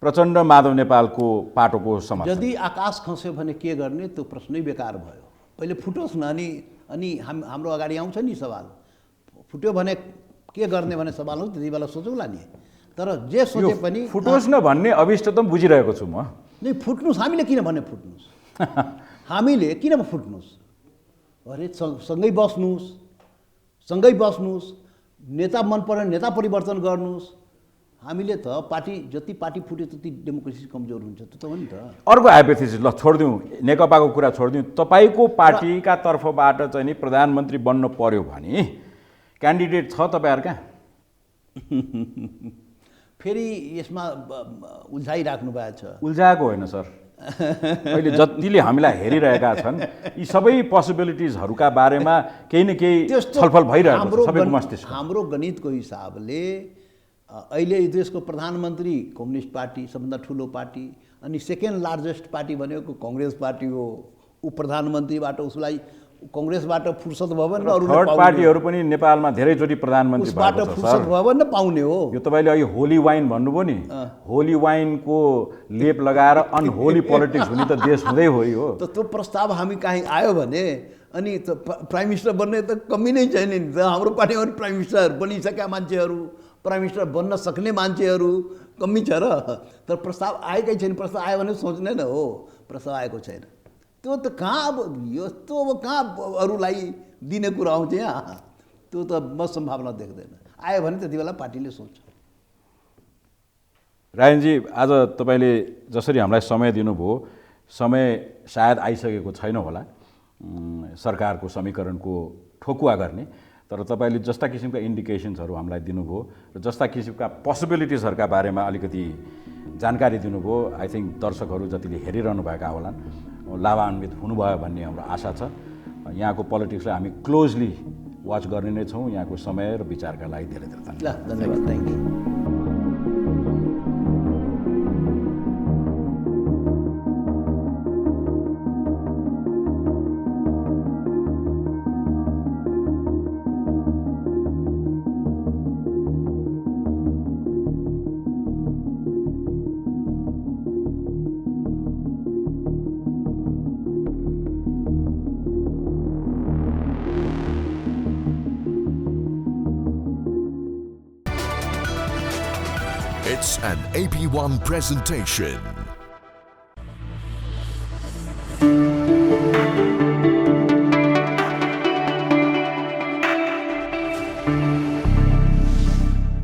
प्रचण्ड माधव नेपालको पाटोको समर्थन? यदि आकाश खस्यो भने के गर्ने, त्यो प्रश्नै बेकार भयो। पहिले फुटोस् न, अनि हाम्रो अगाडि आउँछ नि सवाल। फुट्यो भने के गर्ने भने सवाल हो, त्यति बेला सोचौँला नि। तर जे सोचे पनि फुटोस् न भन्ने अभिष्ट त बुझिरहेको छु म। नै फुट्नुहोस्, हामीले किन भने फुट्नुहोस्, हामीले किन फुट्नुहोस्? अरे सँगै बस्नुहोस्, नेता मन पऱ्यो नेता परिवर्तन गर्नुहोस्। हामीले त पार्टी जति पार्टी फुट्यो त्यति डेमोक्रेसी कमजोर हुन्छ, त्यो त हो नि त। अर्को हाइपोथेसिस ल छोडिदिउँ, नेकपाको कुरा छोडिदिउँ, तपाईँको पार्टीका तर्फबाट चाहिँ नि प्रधानमन्त्री बन्न पर्यो भने क्यान्डिडेट छ तपाईँहरूका? फेरि यसमा उल्झाइराख्नु भएको छ। उल्झाएको होइन सर, अहिले जतिले हामीलाई हेरिरहेका छन् यी सबै पोसिबिलिटिजहरूका बारेमा केही न केही छलफल भइरहेको छ सबैको मस्तिष्क। हाम्रो गणितको हिसाबले अहिले देशको प्रधानमन्त्री कम्युनिस्ट पार्टी सबभन्दा ठुलो पार्टी, अनि सेकेन्ड लार्जेस्ट पार्टी भनेको काङ्ग्रेस पार्टी हो। ऊ प्रधानमन्त्रीबाट उसलाई काङ्ग्रेसबाट फुर्सद भयो भने अरू थर्ड पार्टीहरू पनि नेपालमा धेरैचोटि प्रधानमन्त्री उसबाट फुर्सद भयो भने पाउने हो। यो तपाईँले अहिले होली वाइन भन्नुभयो नि, होली वाइनको लेप लगाएर अनहोली पोलिटिक्स हुने त देश हुँदै हो यो। त त्यो प्रस्ताव हामी कहीँ आयो भने अनि त प्राइम मिनिस्टर बन्ने त कमी नै छैन नि त। हाम्रो पार्टीमा पनि प्राइम मिनिस्टर बनिसकेका मान्छेहरू, प्राइम मिनिस्टर बन्न सक्ने मान्छेहरू कमी छ र। तर प्रस्ताव आएकै छैन। प्रस्ताव आयो भने सोच्ने न हो, प्रस्ताव आएको छैन। त्यो त कहाँ अब यस्तो अब कहाँ अरूलाई दिने कुरा आउँछ यहाँ, त्यो त म सम्भावना देख्दैन। आयो भने त्यति बेला पार्टीले सोच्छ। रायनजी, आज तपाईँले जसरी हामीलाई समय दिनुभयो, समय सायद आइसकेको छैन होला सरकारको समीकरणको ठोकुवा गर्ने, तर तपाईँले जस्ता किसिमका इन्डिकेसन्सहरू हामीलाई दिनुभयो र जस्ता किसिमका पोसिबिलिटिजहरूका बारेमा अलिकति जानकारी दिनुभयो, आई थिङ्क दर्शकहरू जतिले हेरिरहनु भएका होलान् लाभान्वित हुनुभयो भन्ने हाम्रो आशा छ। यहाँको पोलिटिक्सलाई हामी क्लोजली वाच गर्ने नै छौँ। यहाँको समय र विचारका लागि धेरै धेरै धन्यवाद। Thank you. It's an AP1 presentation.